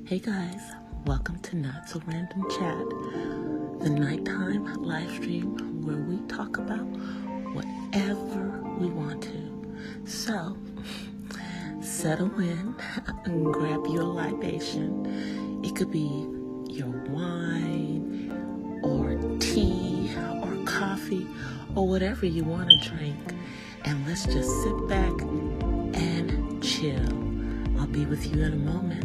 Hey guys, welcome to Not So Random Chat, the nighttime live stream where we talk about whatever we want to. So, settle in and grab your libation. It could be your wine or tea or coffee or whatever you want to drink. And let's just sit back and chill. I'll be with you in a moment.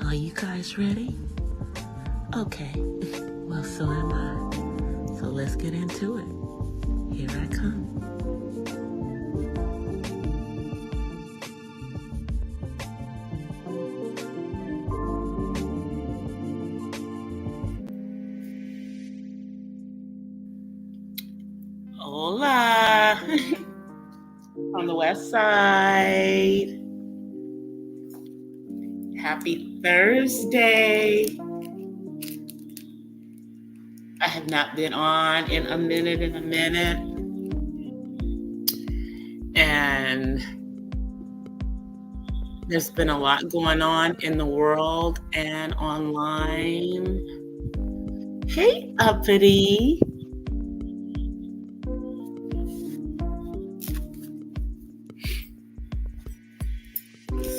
Are you guys ready? Okay, well, so am I. So let's get into it. Here I come. Hola! On the west side. Happy Thursday. I have not been on in a minute. And there's been a lot going on in the world and online. Hey, uppity.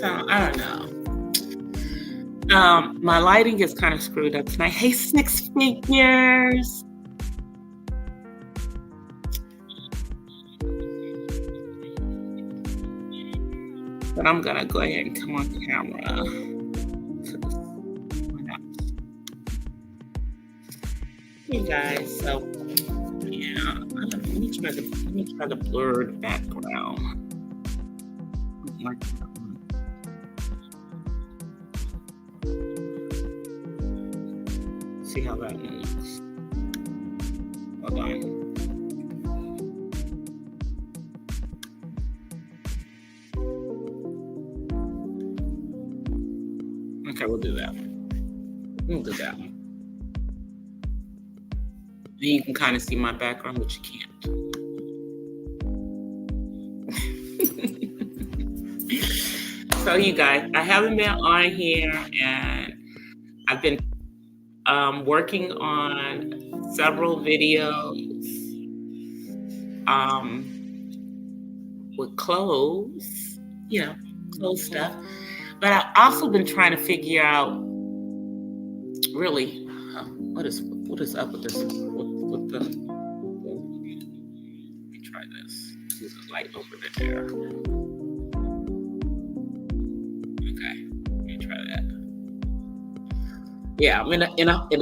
So, I don't know. My lighting is kind of screwed up tonight. Hey, Six Figures. But I'm going to go ahead and come on camera. Hey, guys. So, yeah. Let me try to blur the background. See how that moves. Hold on. Okay, we'll do that. We'll do that one. Then you can kind of see my background, but you can't. So you guys, I haven't been on here, and I've been working on several videos with clothes, clothes stuff. But I've also been trying to figure out really what is up with this. With the let me try this. There's a light over there. Okay, let me try that. Yeah, I'm in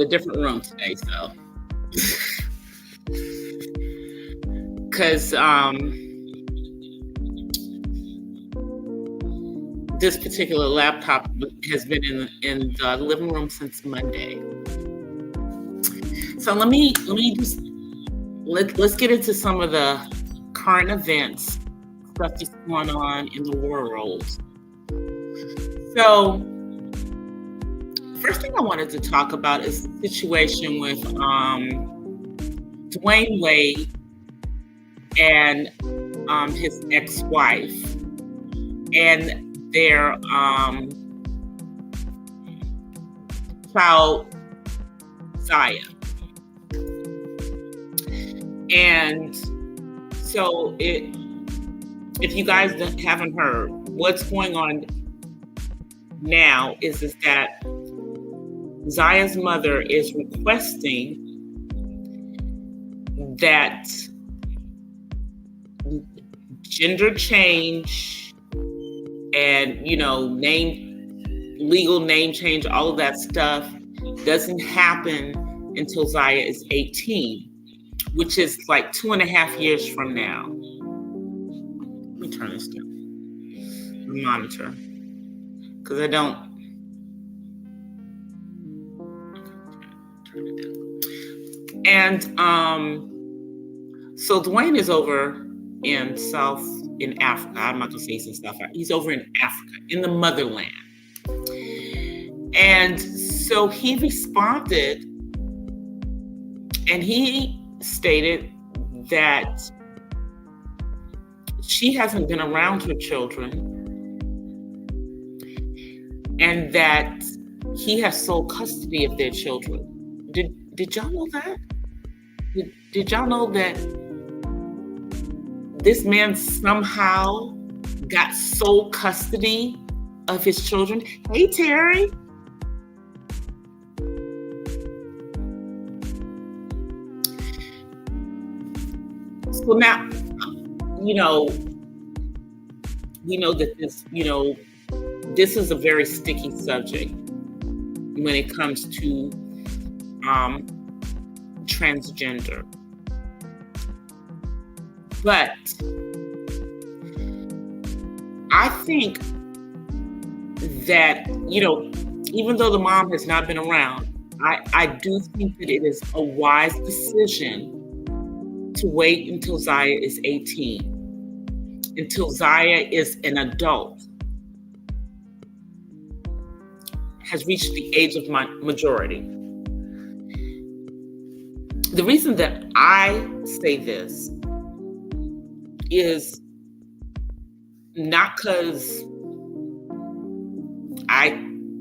a different room today, so because this particular laptop has been in the living room since Monday. So let's get into some of the current events, stuff that's going on in the world. So first thing I wanted to talk about is the situation with Dwayne Wade and his ex-wife and their child Zaya. And So if you guys haven't heard, what's going on now is that Zaya's mother is requesting that gender change and, legal name change, all of that stuff doesn't happen until Zaya is 18, which is like 2.5 years from now. Let me turn this down. Monitor. Because I don't. Turn it down. And so Dwayne is over in Africa. I'm not going to say he's in South Africa. He's over in Africa, in the motherland. And so he responded and he stated that she hasn't been around her children and that he has sole custody of their children. Did y'all know that? Did y'all know that this man somehow got sole custody of his children? Hey, Terry. So now, we know that this is a very sticky subject when it comes to transgender. But I think that, even though the mom has not been around, I do think that it is a wise decision to wait until Zaya is 18, until Zaya is an adult, has reached the age of majority. The reason that I say this is not because I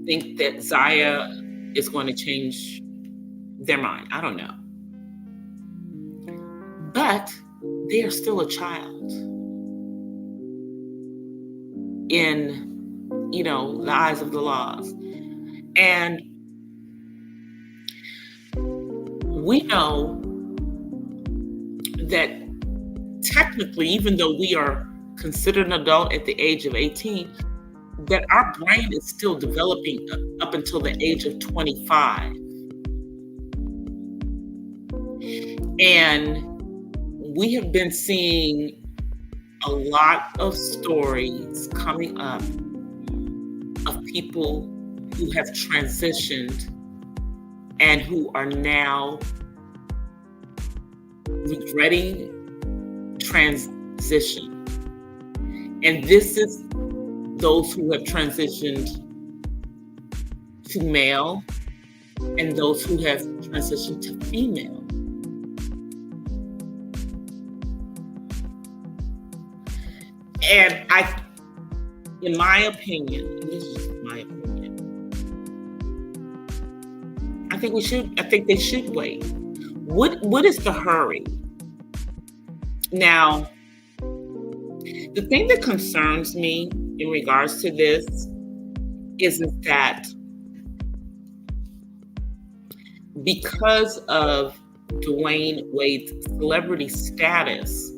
think that Zaya is going to change their mind. I don't know. But they are still a child in, the eyes of the laws. And we know that technically, even though we are considered an adult at the age of 18, that our brain is still developing up until the age of 25. And we have been seeing a lot of stories coming up of people who have transitioned and who are now regretting transition. And this is those who have transitioned to male and those who have transitioned to female. And in my opinion, and this is just my opinion, I think they should wait. What is the hurry? Now, the thing that concerns me in regards to this is that because of Dwayne Wade's celebrity status,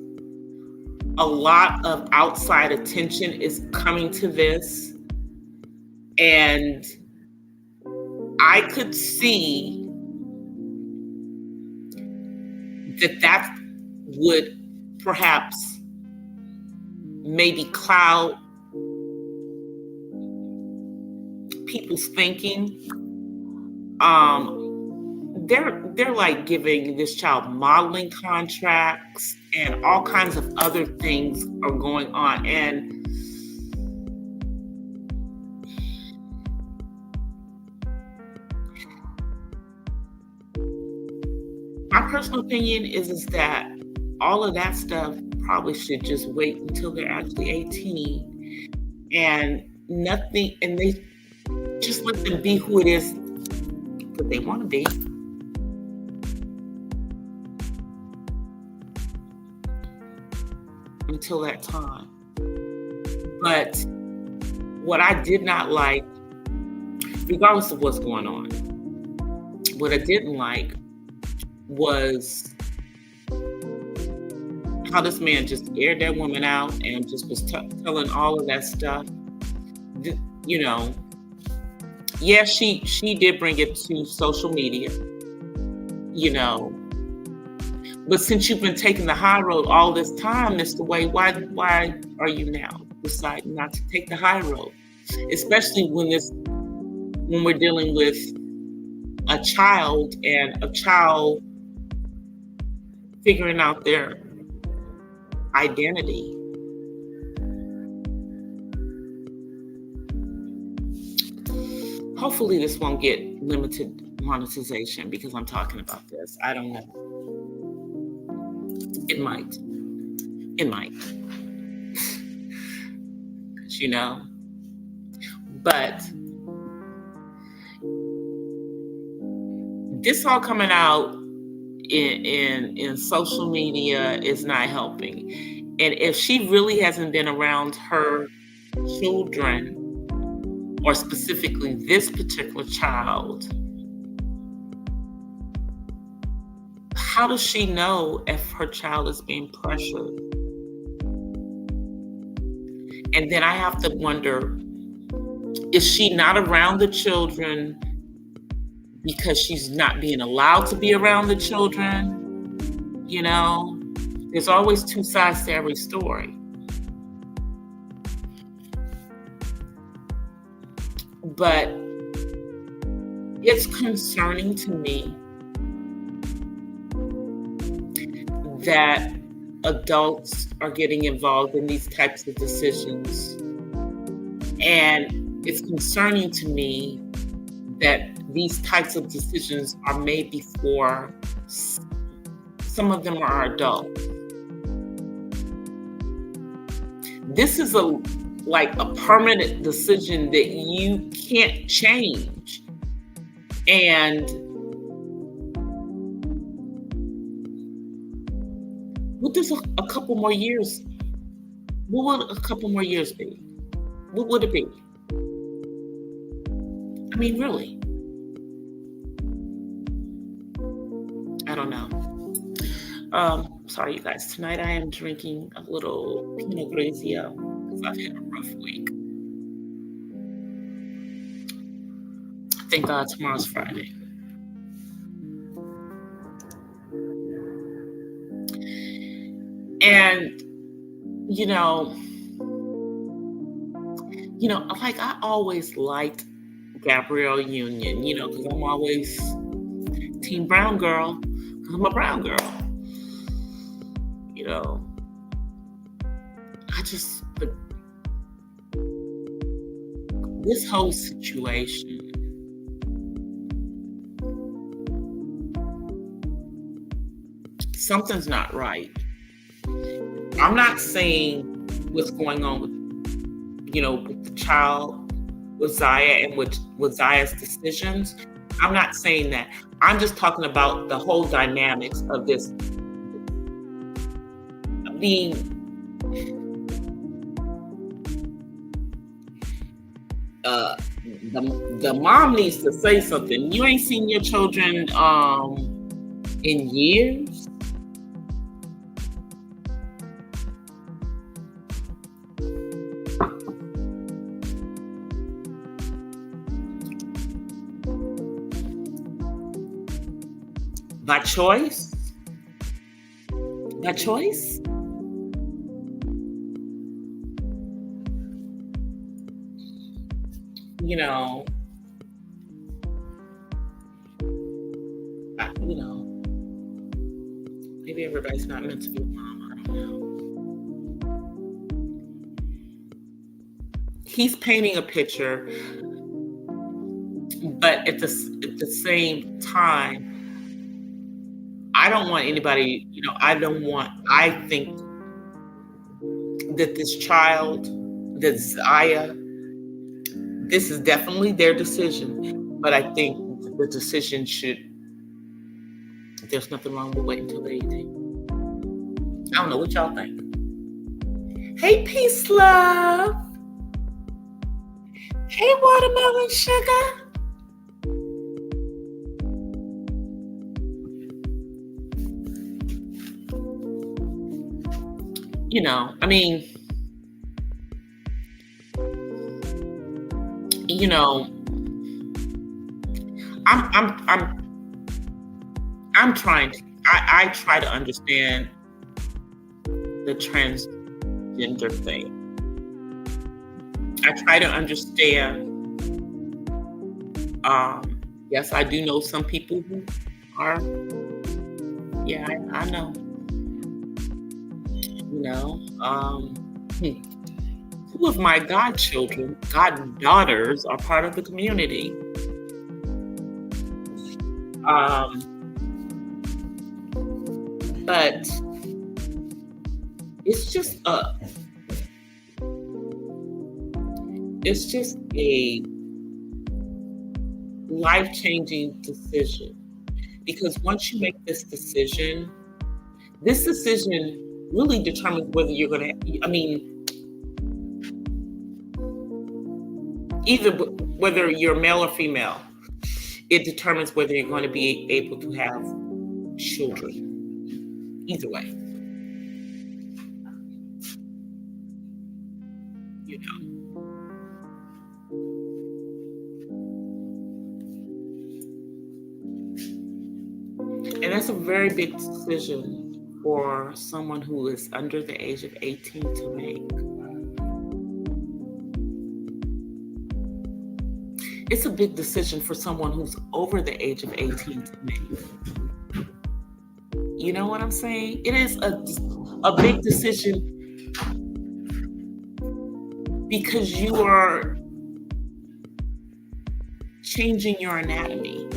a lot of outside attention is coming to this. And I could see that would perhaps maybe cloud people's thinking. They're like giving this child modeling contracts and all kinds of other things are going on. And my personal opinion is that all of that stuff probably should just wait until they're actually 18 and they just let them be who it is that they want to be. until that time. But what I did not like, regardless of what's going on, what I didn't like was how this man just aired that woman out and just was telling all of that stuff. You know, yeah, she did bring it to social media, you know. But since you've been taking the high road all this time, Mr. Wade, why are you now deciding not to take the high road? Especially when we're dealing with a child and a child figuring out their identity. Hopefully this won't get limited monetization because I'm talking about this. I don't know. It might. You know. But this all coming out in social media is not helping. And if she really hasn't been around her children, or specifically this particular child, how does she know if her child is being pressured? And then I have to wonder, is she not around the children because she's not being allowed to be around the children? You know, there's always two sides to every story. But it's concerning to me that adults are getting involved in these types of decisions. And it's concerning to me that these types of decisions are made before some of them are adults. This is like a permanent decision that you can't change. And what does a couple more years, what would a couple more years be? What would it be? I mean, really? I don't know. Sorry, you guys. Tonight I am drinking a little Pinot Grigio because I've had a rough week. Thank God tomorrow's Friday. And, you know, like I always liked Gabrielle Union, because I'm always Team Brown Girl, because I'm a brown girl. But this whole situation, something's not right. I'm not saying what's going on with the child, with Zaya, and with Zaya's decisions. I'm not saying that. I'm just talking about the whole dynamics of this being the mom needs to say something. You ain't seen your children in years. By choice? By choice? Maybe everybody's not meant to be a mom. I don't know. He's painting a picture, but at the same time, I don't want anybody, I think that this child, that Zaya, this is definitely their decision, but I think the decision there's nothing wrong with waiting until they're 18. I don't know what y'all think. Hey, Peace Love. Hey, Watermelon Sugar. I mean, I'm trying to. I try to understand the transgender thing. I try to understand. Yes, I do know some people who are. Yeah, I know. Two of my goddaughters are part of the community. But it's just a life-changing decision, because once you make this decision really determines whether you're going to, either whether you're male or female, it determines whether you're going to be able to have children. Either way, And that's a very big decision for someone who is under the age of 18 to make. It's a big decision for someone who's over the age of 18 to make. You know what I'm saying? It is a big decision because you are changing your anatomy.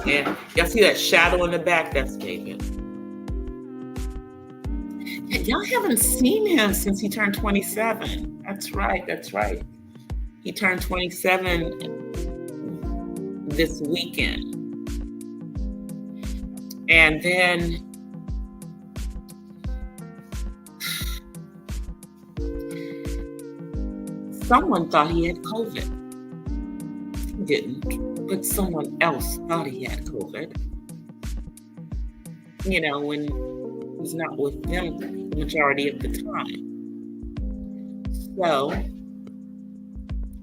And y'all see that shadow in the back? That's David. Y'all haven't seen him since he turned 27. That's right. He turned 27 this weekend. And then someone thought he had COVID. He didn't, but someone else thought he had COVID. When he's not with them the majority of the time. So,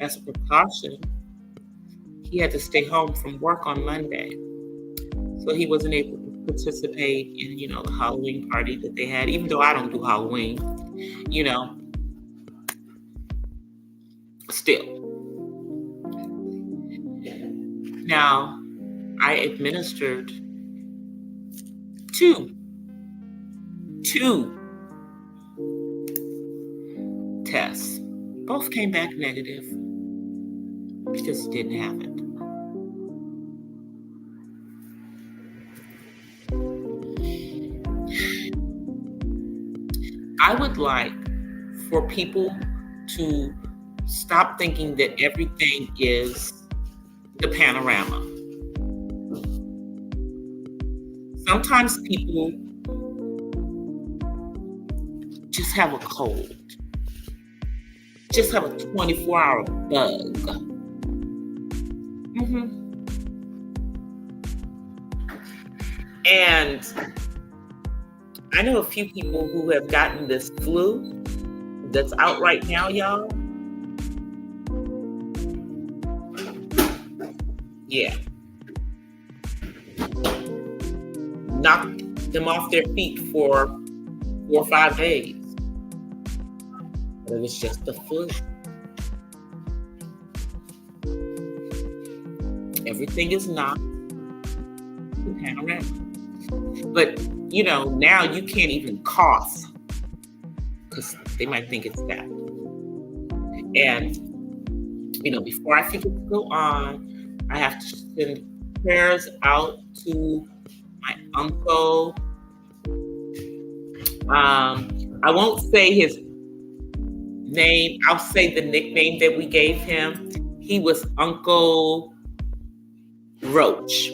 as a precaution, he had to stay home from work on Monday. So he wasn't able to participate in, the Halloween party that they had, even though I don't do Halloween, still. Now, I administered two tests. Both came back negative because it didn't have it. I would like for people to stop thinking that everything is the panorama. Sometimes people just have a cold, just have a 24-hour bug. And I know a few people who have gotten this flu that's out right now, y'all. Yeah. Knocked them off their feet for 4 or 5 days. But it was just the flu. Everything is not the panorama. But, now you can't even cough because they might think it's that. And, before I think it could go on, I have to send prayers out to my uncle. I won't say his name. I'll say the nickname that we gave him. He was Uncle Roach.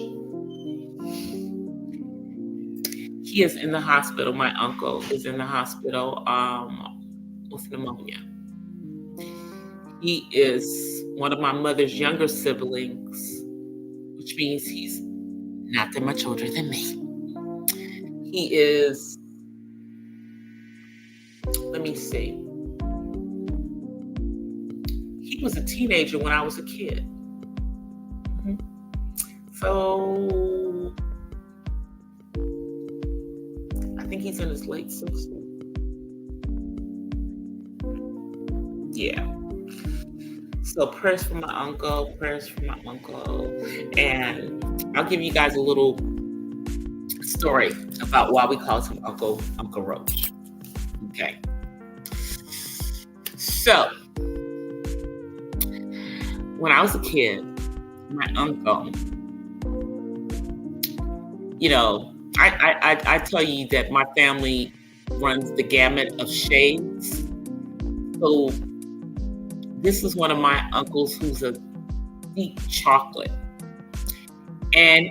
He is in the hospital. My uncle is in the hospital with pneumonia. He is one of my mother's younger siblings, which means he's not that much older than me. He is, let me see. He was a teenager when I was a kid. So I think he's in his late 60s. Yeah. So prayers for my uncle, and I'll give you guys a little story about why we call him Uncle Roach. Okay. So when I was a kid, my uncle, you know, I tell you that my family runs the gamut of shades. So this is one of my uncles who's a deep chocolate. And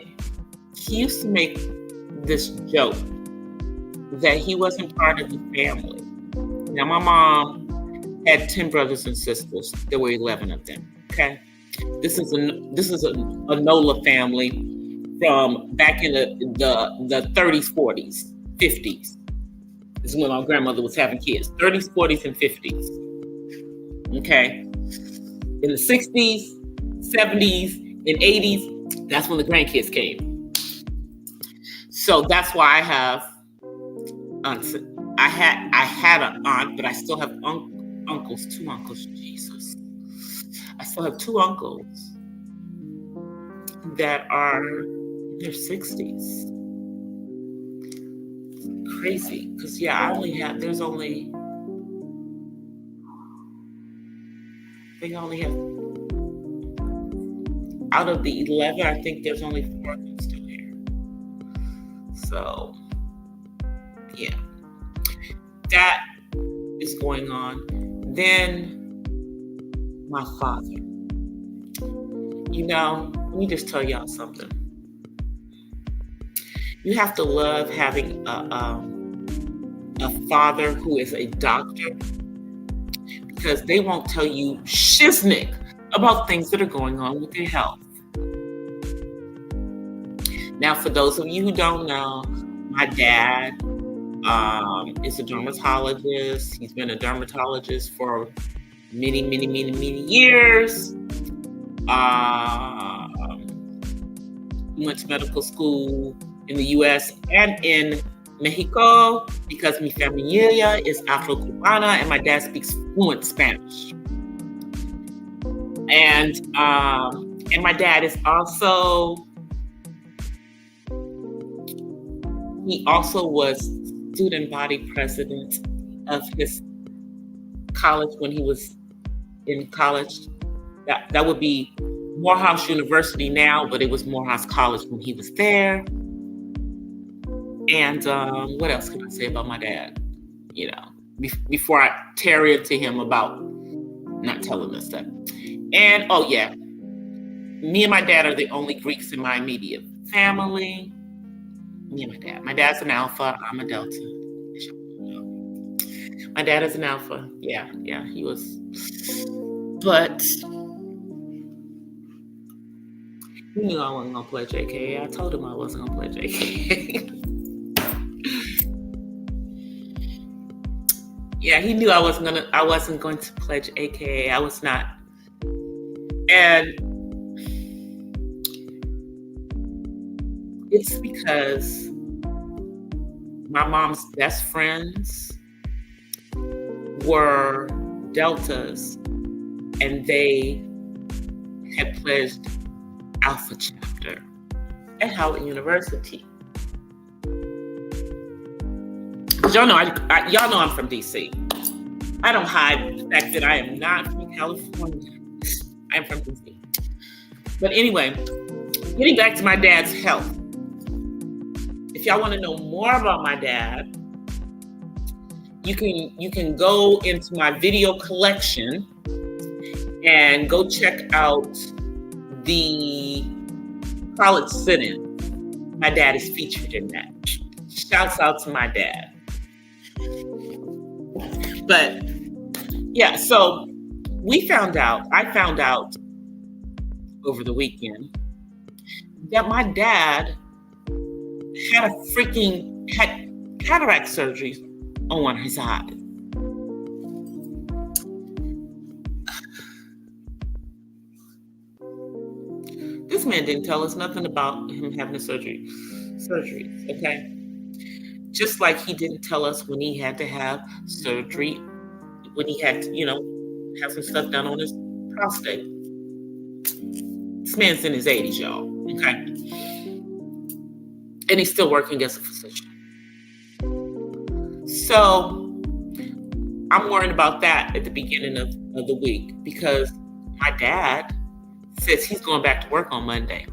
he used to make this joke that he wasn't part of the family. Now, my mom had 10 brothers and sisters. There were 11 of them, okay? This is a Nola family from back in the 30s, 40s, 50s. This is when my grandmother was having kids. 30s, 40s, and 50s. Okay. In the 60s, 70s, and 80s, that's when the grandkids came. So that's why I have aunts. I had an aunt, but I still have uncles, 2 uncles. Jesus. I still have 2 uncles that are in their 60s. Crazy. Because, yeah, they only have, out of the 11, I think there's only 4 of them still here. So, yeah. That is going on. Then, my father. You know, let me just tell y'all something. You have to love having a father who is a doctor, because they won't tell you shiznick about things that are going on with your health. Now, for those of you who don't know, my dad is a dermatologist. He's been a dermatologist for many, many, many, many years. He went to medical school in the U.S. and in Mexico, because mi familia is Afro-Cubana and my dad speaks fluent Spanish. And my dad is also, he also was student body president of his college when he was in college. That would be Morehouse University now, but it was Morehouse College when he was there. And what else can I say about my dad? You know, before I tear into him about not telling this stuff. And, oh yeah, me and my dad are the only Greeks in my immediate family. Me and my dad. My dad's an Alpha. I'm a Delta. My dad is an Alpha. Yeah, he was. But he knew I wasn't going to play JK. I told him I wasn't going to play JK. Yeah, he knew I wasn't going to pledge AKA. I was not. And it's because my mom's best friends were Deltas, and they had pledged Alpha chapter at Howard University. Y'all know I'm from DC. I don't hide the fact that I am not from California. I'm from DC. But anyway, getting back to my dad's health. If y'all want to know more about my dad, you can go into my video collection and go check out the college sit-in. My dad is featured in that. Shouts out to my dad. But yeah, so I found out over the weekend that my dad had cataract surgery on one of his eyes. This man didn't tell us nothing about him having a surgery, okay? Just like he didn't tell us when he had to have surgery, when he had to, have some stuff done on his prostate. This man's in his 80s, y'all, okay? And he's still working as a physician. So I'm worried about that at the beginning of the week because my dad says he's going back to work on Monday.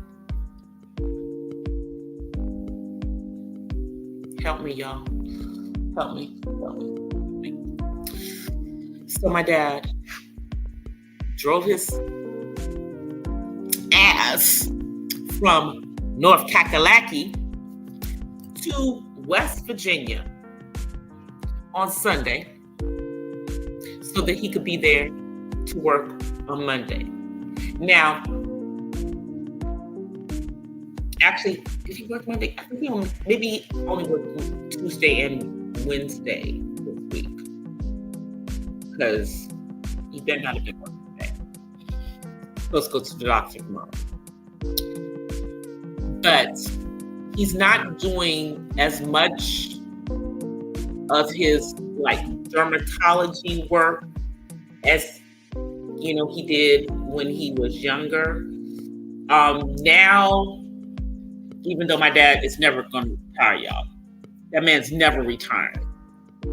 Help me, y'all. Help me. So my dad drove his ass from North Kakalaki to West Virginia on Sunday so that he could be there to work on Monday. Now, actually, did he work Monday? I think he only worked Tuesday and Wednesday this week because he better not have been working today. Let's go to the doctor tomorrow. But he's not doing as much of his dermatology work as he did when he was younger. Now, even though my dad is never going to retire, y'all, that man's never retiring.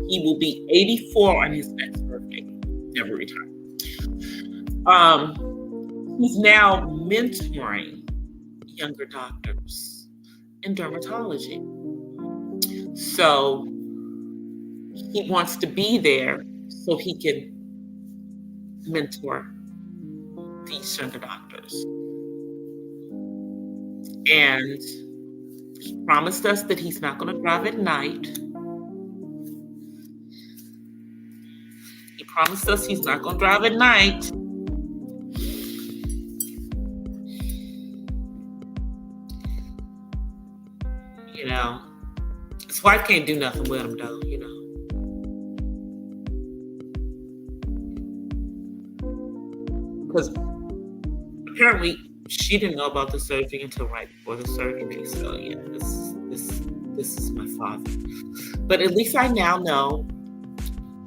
He will be 84 on his next birthday. Never retire. He's now mentoring younger doctors in dermatology. So he wants to be there so he can mentor these younger doctors. And he promised us that he's not going to drive at night. He promised us he's not going to drive at night. His wife can't do nothing with him, though, Because apparently she didn't know about the surgery until right before the surgery. So yeah, this is my father. But at least I now know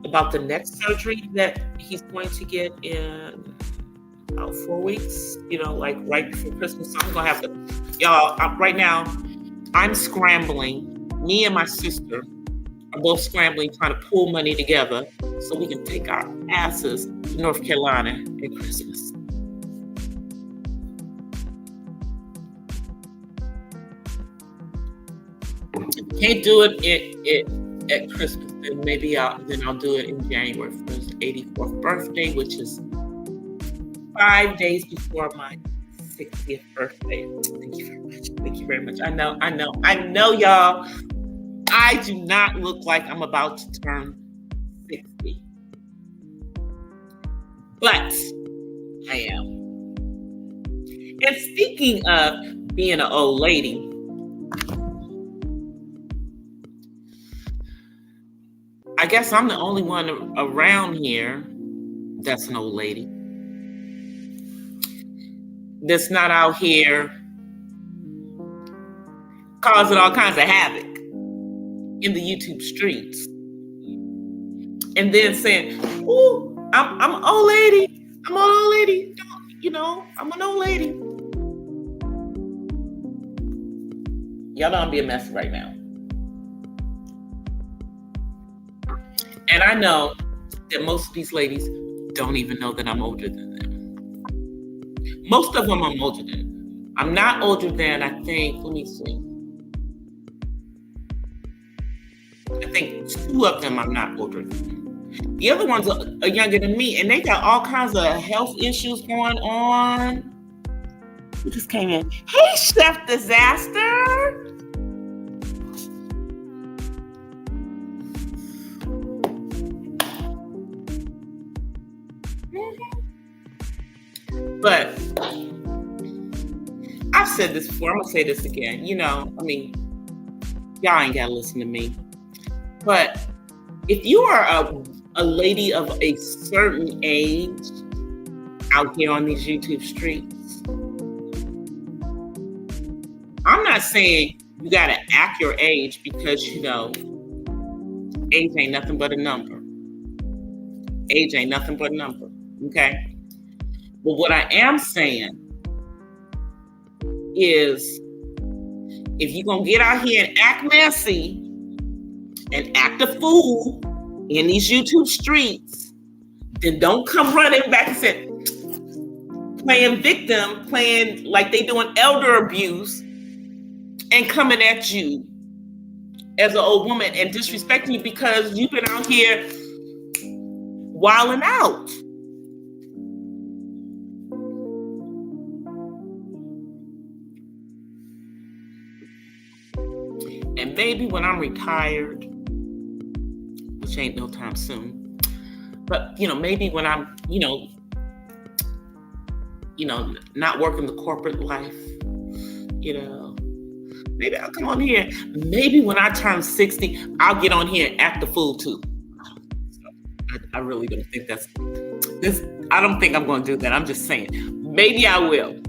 about the next surgery that he's going to get in about 4 weeks. Right before Christmas. So I'm gonna have to, y'all. Right now, I'm scrambling. Me and my sister are both scrambling, trying to pull money together so we can take our asses to North Carolina at Christmas. Can't do it at Christmas, then maybe I'll do it in January for his 84th birthday, which is 5 days before my 60th birthday. Thank you very much. Thank you very much. I know, y'all. I do not look like I'm about to turn 60. But I am. And speaking of being an old lady, I guess I'm the only one around here that's an old lady. That's not out here causing all kinds of havoc in the YouTube streets. And then saying, "Ooh, I'm an old lady. I'm an old lady. I'm an old lady." Y'all know I'm being messy right now. And I know that most of these ladies don't even know that I'm older than them. Most of them I'm older than. I'm not older than, I think, let me see. I think 2 of them I'm not older than. The other ones are younger than me, and they got all kinds of health issues going on. Who just came in? Hey, Chef Disaster. But I've said this before. I'm going to say this again. Y'all ain't got to listen to me. But if you are a lady of a certain age out here on these YouTube streets, I'm not saying you got to act your age because, age ain't nothing but a number. Age ain't nothing but a number. Okay? But what I am saying is, if you're going to get out here and act messy and act a fool in these YouTube streets, then don't come running back and say, playing victim, playing like they doing elder abuse and coming at you as an old woman and disrespecting you because you've been out here wilding out. And maybe when I'm retired, which ain't no time soon, but maybe when I'm, not working the corporate life, maybe I'll come on here. Maybe when I turn 60, I'll get on here and act a fool too. I really don't think that's this. I don't think I'm going to do that. I'm just saying, maybe I will.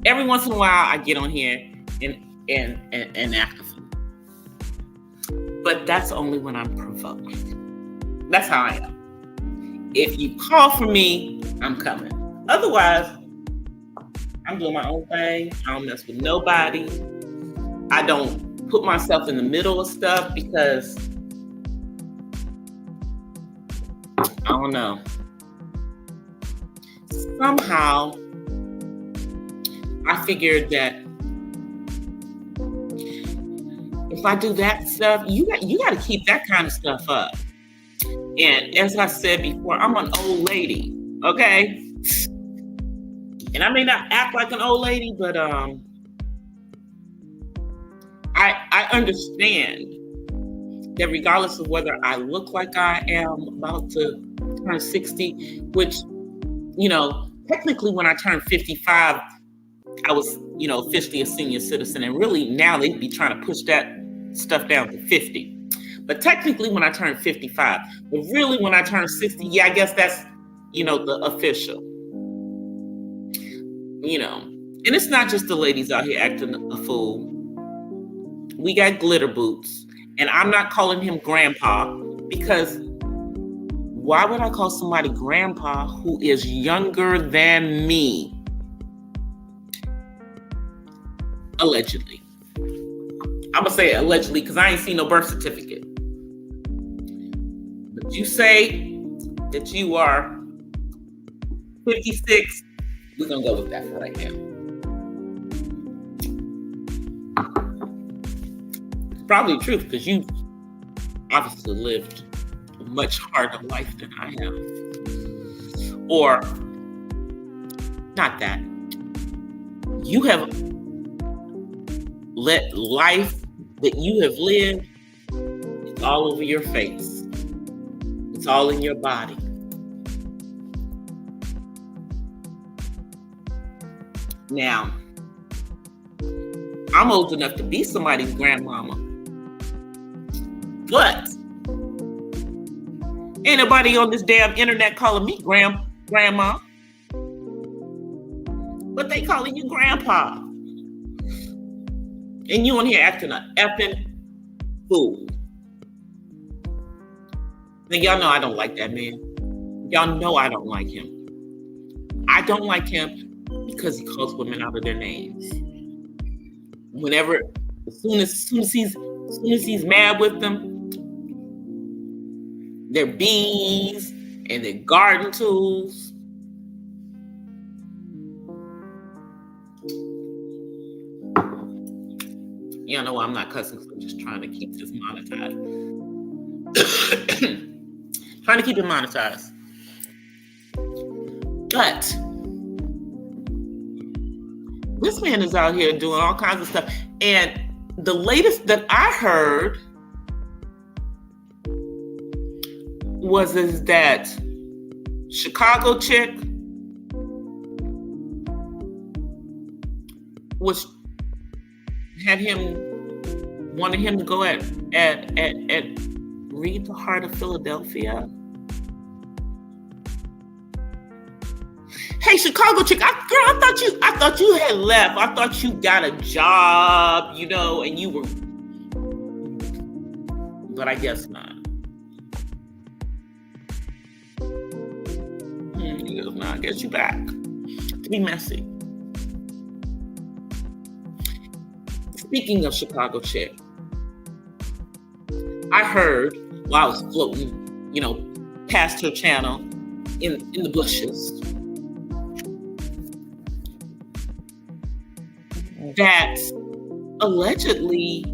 Every once in a while, I get on here and act a fool. But that's only when I'm provoked. That's how I am. If you call for me, I'm coming. Otherwise, I'm doing my own thing. I don't mess with nobody. I don't put myself in the middle of stuff because I don't know. Somehow, I figured that if I do that stuff, you got to keep that kind of stuff up. And as I said before, I'm an old lady, okay? And I may not act like an old lady, but I understand that regardless of whether I look like I am about to turn 60, which, technically when I turned 55, I was, officially a senior citizen. And really now they'd be trying to push that stuff down to 50. But technically when I turned 55, but really when I turned 60, yeah, I guess that's, the official. And it's not just the ladies out here acting a fool. We got glitter boots. And I'm not calling him grandpa because why would I call somebody grandpa who is younger than me? Allegedly. I'm going to say allegedly because I ain't seen no birth certificate. But you say that you are 56, we're going to go with that for right now. It's probably the truth because you obviously lived a much harder life than I have. Or, not that. You have let life that you have lived, it's all over your face. It's all in your body. Now, I'm old enough to be somebody's grandmama. But ain't nobody on this damn internet calling me grandma. But they calling you grandpa. And you on here acting a effing fool. Now, y'all know I don't like that man. Y'all know I don't like him. I don't like him because he calls women out of their names. As soon as he's mad with them, their bees and their garden tools. Y'all know I'm not cussing, so I'm just trying to keep this monetized. Trying to keep it monetized. But This man is out here doing all kinds of stuff. And the latest that I heard is that Chicago chick wanted him to go at Read the Heart of Philadelphia. Hey, Chicago chick, I thought you had left. I thought you got a job, and you were, but I guess not. I guess you back to be messy. Speaking of Chicago chick, I heard while I was floating, past her channel in the bushes, that allegedly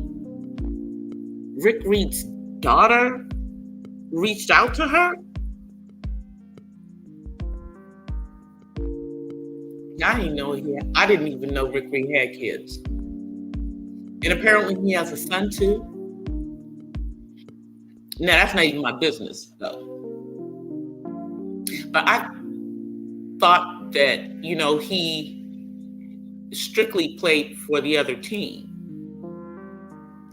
Rick Reed's daughter reached out to her. I didn't even know Rick Reed had kids. And apparently he has a son too. Now that's not even my business though. But I thought that, he strictly played for the other team.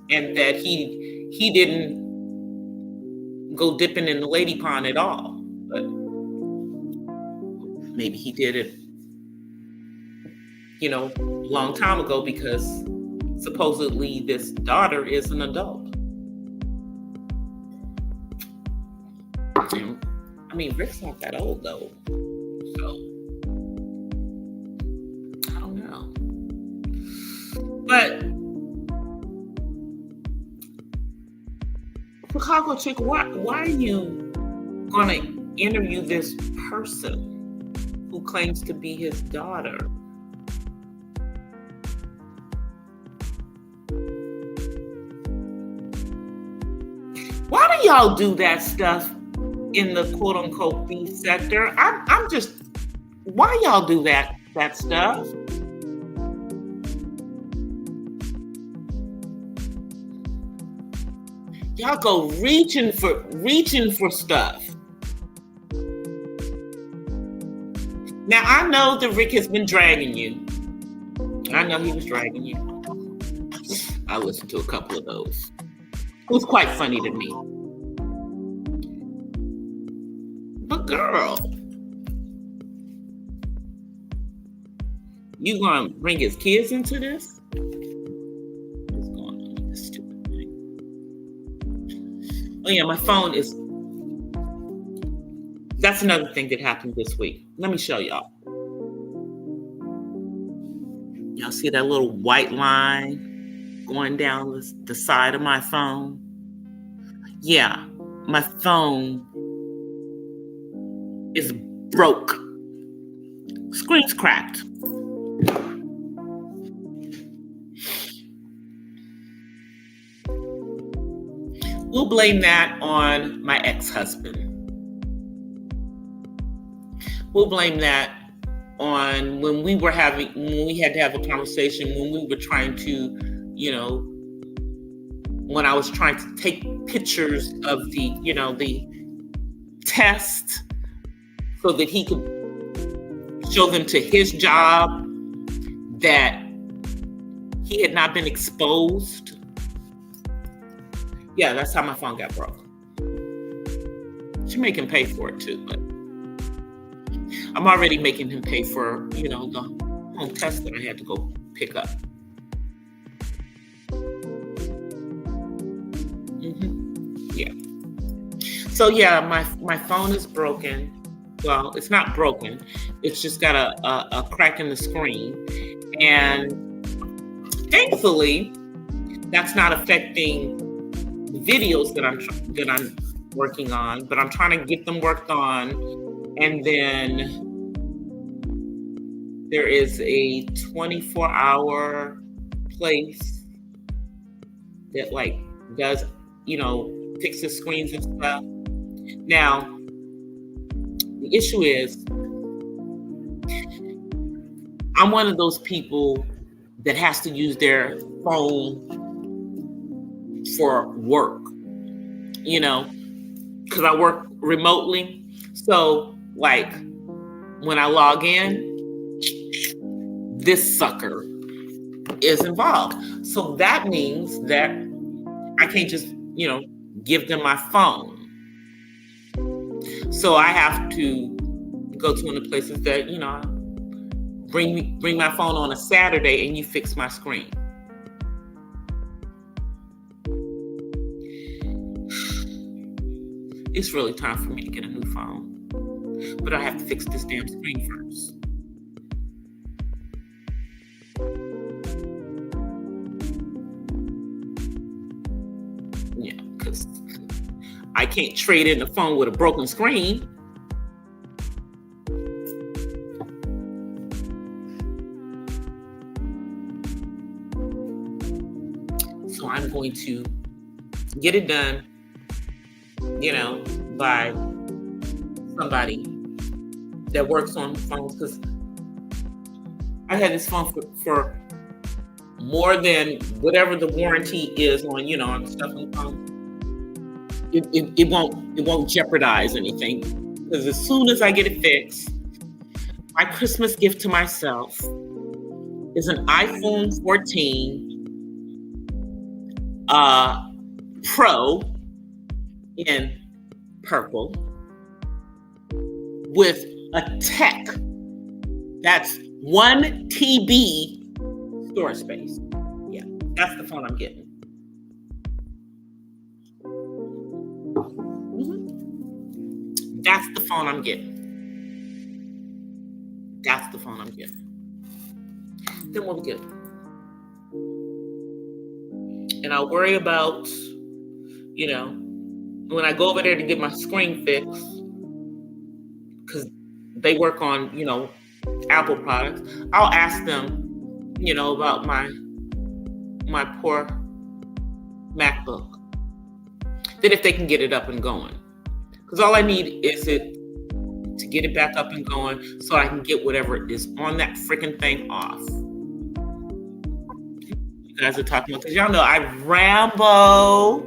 And that he didn't go dipping in the lady pond at all. But maybe he did it, a long time ago, because supposedly this daughter is an adult. I mean, Rick's not that old though, so I don't know. But Chicago chick, why are you gonna interview this person who claims to be his daughter? Why do y'all do that stuff in the quote unquote B sector? I'm just, why y'all do that stuff? Y'all go reaching for stuff. Now I know that Rick has been dragging you. I know he was dragging you. I listened to a couple of those. It was quite funny to me. But girl, you gonna bring his kids into this? What's going on with this stupid thing? Oh yeah, my phone is... That's another thing that happened this week. Let me show y'all. Y'all see that little white line going down the side of my phone? Yeah, my phone is broke. Screen's cracked. We'll blame that on my ex-husband. We'll blame that on when we had to have a conversation, when we were trying to, when I was trying to take pictures of the test so that he could show them to his job that he had not been exposed. Yeah, that's how my phone got broke. Should make him pay for it too, but I'm already making him pay for, the home test that I had to go pick up. Yeah. So yeah, my phone is broken. Well, it's not broken. It's just got a crack in the screen. And thankfully, that's not affecting the videos that I'm working on, but I'm trying to get them worked on. And then there is a 24-hour place that does, fixes screens and stuff. Now, the issue is I'm one of those people that has to use their phone for work, because I work remotely. So, like, when I log in, this sucker is involved. So that means that I can't just, give them my phone. So I have to go to one of the places that, bring my phone on a Saturday and you fix my screen. It's really time for me to get a new phone. But I have to fix this damn screen first. Yeah, because I can't trade in the phone with a broken screen. So I'm going to get it done, by somebody that works on phones, because I had this phone for more than whatever the warranty is on, on stuff on the phone. It won't jeopardize anything, because as soon as I get it fixed, my Christmas gift to myself is an iPhone 14 Pro in purple with a tech that's 1 TB storage space. Yeah, that's the phone I'm getting. That's the phone I'm getting. That's the phone I'm getting. Then we'll get. And I'll worry about, when I go over there to get my screen fixed, because they work on, Apple products, I'll ask them, about my poor MacBook. Then if they can get it up and going. Because all I need is it to get it back up and going so I can get whatever is on that freaking thing off. You guys are talking about, because y'all know I ramble.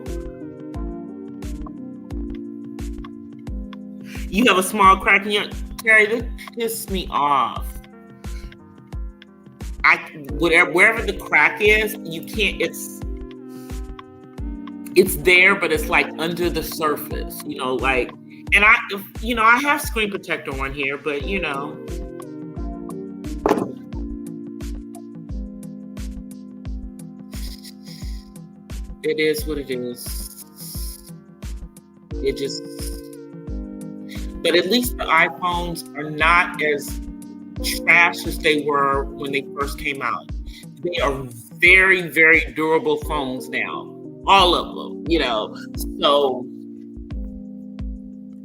You have a small crack in your, Carrie, this pisses me off. Wherever the crack is, you can't, it's there, but it's like under the surface, and I have screen protector on here, but it is what it is. But at least the iPhones are not as trash as they were when they first came out. They are very, very durable phones now. All of them, So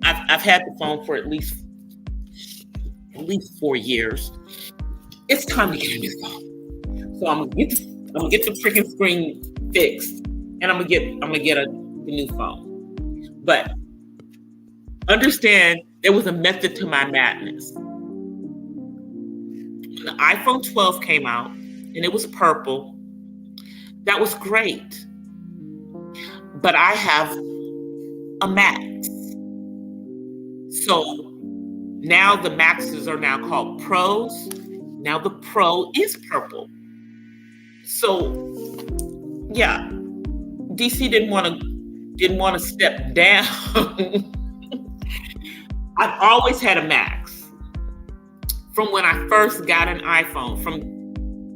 I've had the phone for at least 4 years. It's time to get a new phone. So I'm gonna get the freaking screen fixed, and I'm gonna get a new phone. But understand, there was a method to my madness. When the iPhone 12 came out, and it was purple, that was great. But I have a Max. So now the Maxes are now called Pros. Now the Pro is purple. So yeah, DC didn't want to step down. I've always had a Max. From when I first got an iPhone,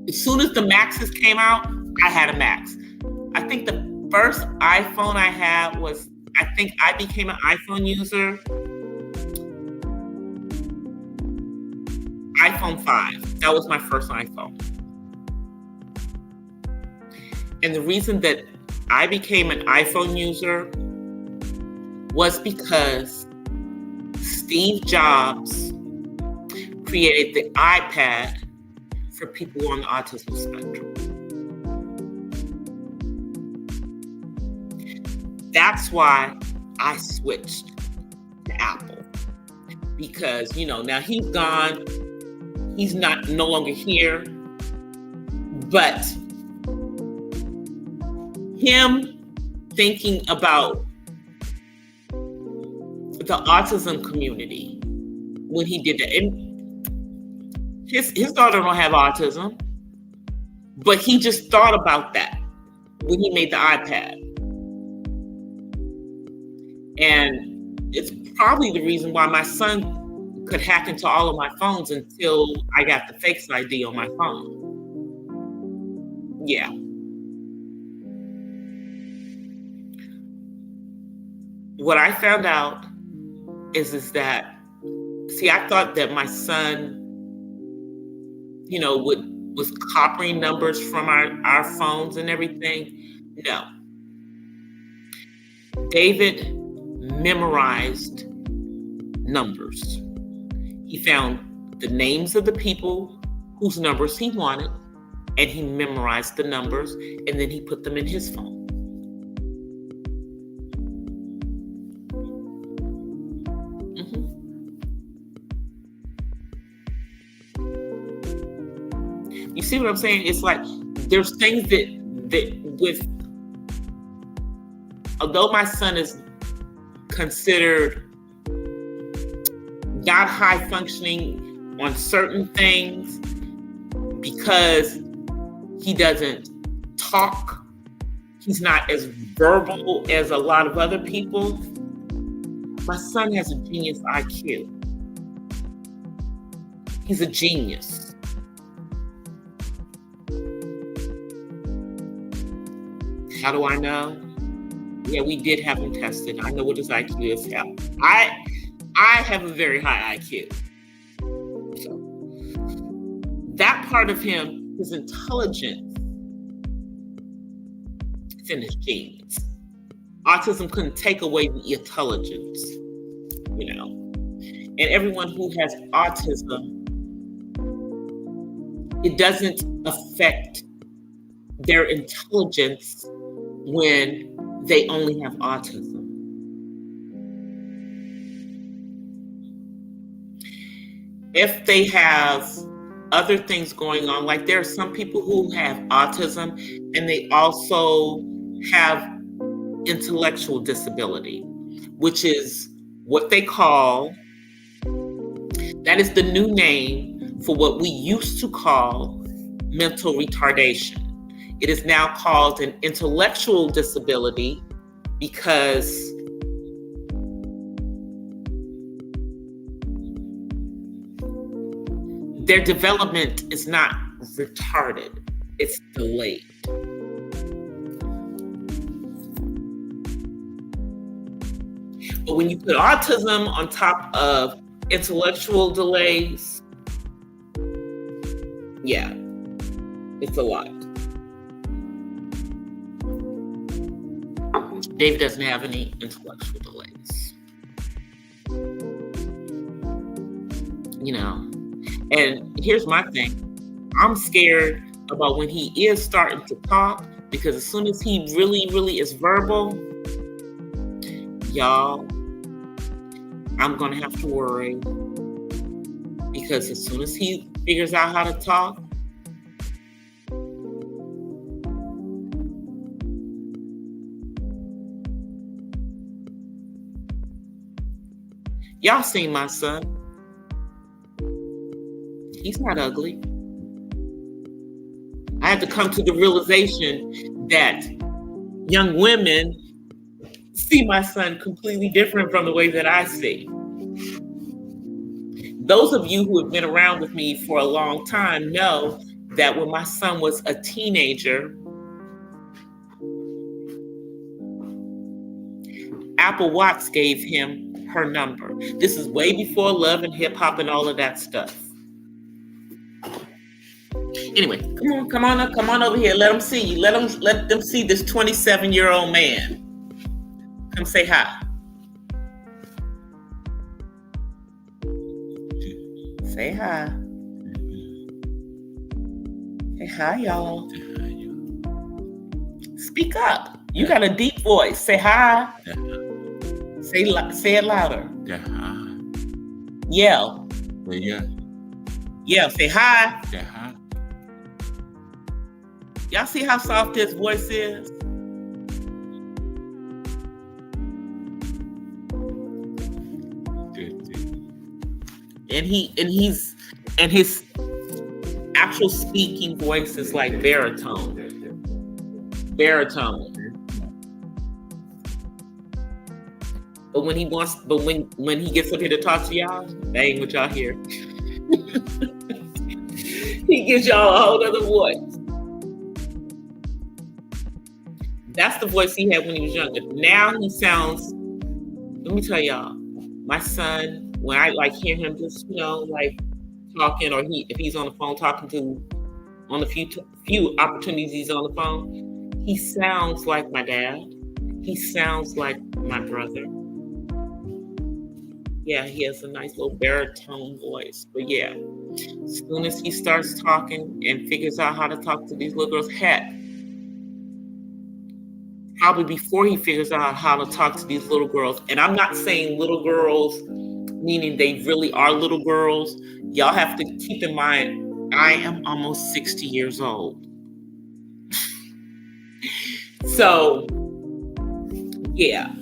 as soon as the Maxes came out, I had a Max. I think the first iPhone I had I became an iPhone user, iPhone 5. That was my first iPhone. And the reason that I became an iPhone user was because Steve Jobs created the iPad for people on the autism spectrum. That's why I switched to Apple. Because, now he's gone. he's no longer here, but him thinking about the autism community when he did that. And his daughter don't have autism, but he just thought about that when he made the iPad. And it's probably the reason why my son could hack into all of my phones until I got the Face ID on my phone. Yeah. What I found out is that, see, I thought that my son, was copying numbers from our phones and everything. No. David memorized numbers. He found the names of the people whose numbers he wanted, and he memorized the numbers, and then he put them in his phone. You see what I'm saying? It's like there's things that with, although my son is considered not high functioning on certain things because he doesn't talk, he's not as verbal as a lot of other people, my son has a genius IQ. He's a genius. How do I know? Yeah, we did have him tested. I know what his IQ is. I have a very high IQ. So that part of him, his intelligence, is in his genes. Autism couldn't take away the intelligence, And everyone who has autism, it doesn't affect their intelligence when they only have autism. If they have other things going on, like there are some people who have autism and they also have intellectual disability, which is what they call, that is the new name for what we used to call mental retardation. It is now called an intellectual disability because their development is not retarded, it's delayed. But when you put autism on top of intellectual delays, yeah, it's a lot. David doesn't have any intellectual delays. And here's my thing. I'm scared about when he is starting to talk, because as soon as he really, really is verbal, y'all, I'm going to have to worry. Because as soon as he figures out how to talk, y'all seen my son. He's not ugly. I had to come to the realization that young women see my son completely different from the way that I see. Those of you who have been around with me for a long time know that when my son was a teenager, Apple Watts gave him her number. This is way before love and hip hop and all of that stuff. Anyway, come on over here. Let them see you. Let them see this 27-year-old man. Come say hi. Say hi. Say hi, y'all. Speak up. You got a deep voice. Say hi. Say it louder. Yell. Yeah, say hi. Say hi. Y'all see how soft his voice is? And his actual speaking voice is like baritone. But when he gets up here to talk to y'all, that ain't what y'all hear. He gives y'all a whole other voice. That's the voice he had when he was younger. Now he sounds, let me tell y'all, my son, when I like hear him just, like talking, or if he's on the phone talking on the few opportunities he's on the phone, he sounds like my dad. He sounds like my brother. Yeah, he has a nice little baritone voice. But yeah, as soon as he starts talking and figures out how to talk to these little girls, heck, probably before he figures out how to talk to these little girls, and I'm not saying little girls meaning they really are little girls. Y'all have to keep in mind, I am almost 60 years old. So, yeah.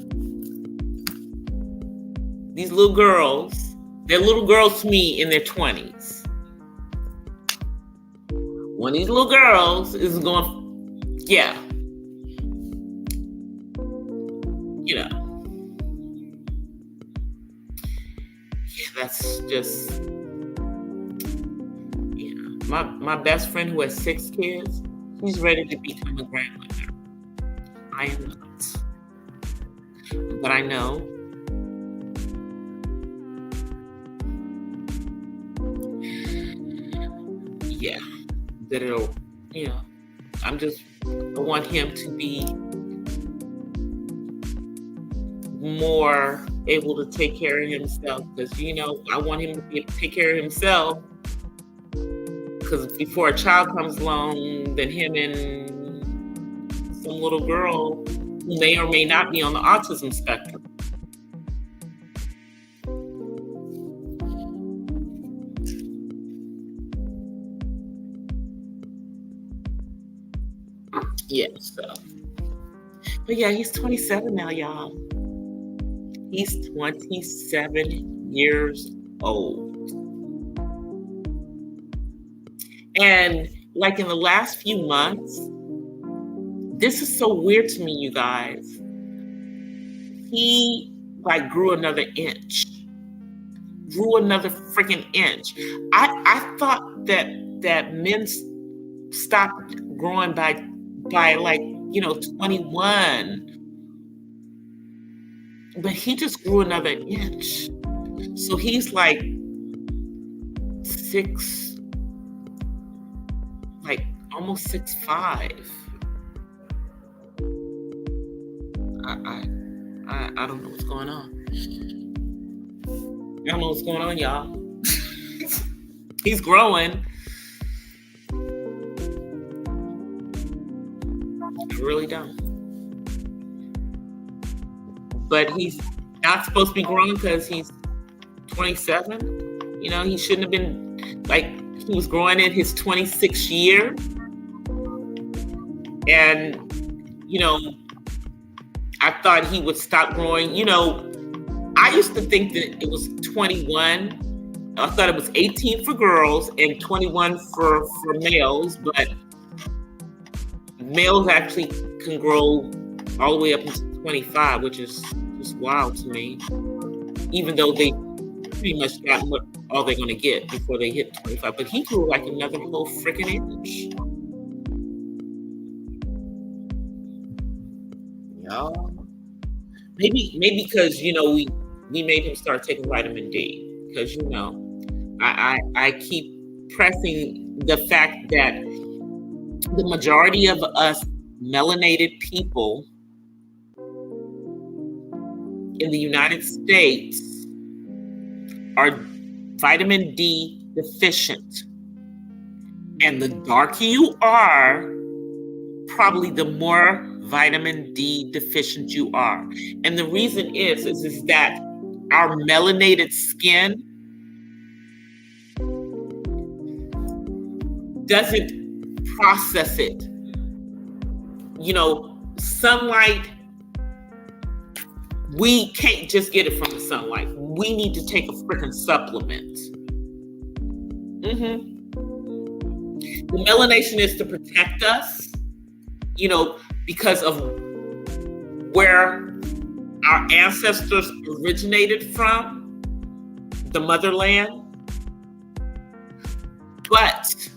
These little girls, they're little girls to me in their 20s. One of these little girls is going, yeah. Yeah, that's just, my best friend who has 6 kids, she's ready to become a grandmother. I am not. But I know that it'll, I want him to be more able to take care of himself, because I want him to be able to take care of himself, because before a child comes along, then him and some little girl who may or may not be on the autism spectrum. Yeah, so. But yeah, he's 27 now, y'all. He's 27 years old. And like in the last few months, this is so weird to me, you guys. He like grew another inch. Grew another freaking inch. I thought that men stopped growing by like 21, but he just grew another inch. So he's like 6, like almost 6'5". I don't know what's going on. I don't know what's going on, y'all. He's growing. I really don't. But he's not supposed to be growing because he's 27. He shouldn't have been, like, he was growing in his 26th year. And, I thought he would stop growing. I used to think that it was 21. I thought it was 18 for girls and 21 for males, but males actually can grow all the way up into 25, which is just wild to me. Even though they pretty much got all they're going to get before they hit 25. But he grew like another whole freaking inch. Y'all. Maybe because, we made him start taking vitamin D. Because, I keep pressing the fact that the majority of us melanated people in the United States are vitamin D deficient. And the darker you are, probably the more vitamin D deficient you are. And the reason is that our melanated skin doesn't process it. Sunlight, we can't just get it from the sunlight. We need to take a freaking supplement. The melanation is to protect us, because of where our ancestors originated from, the motherland. But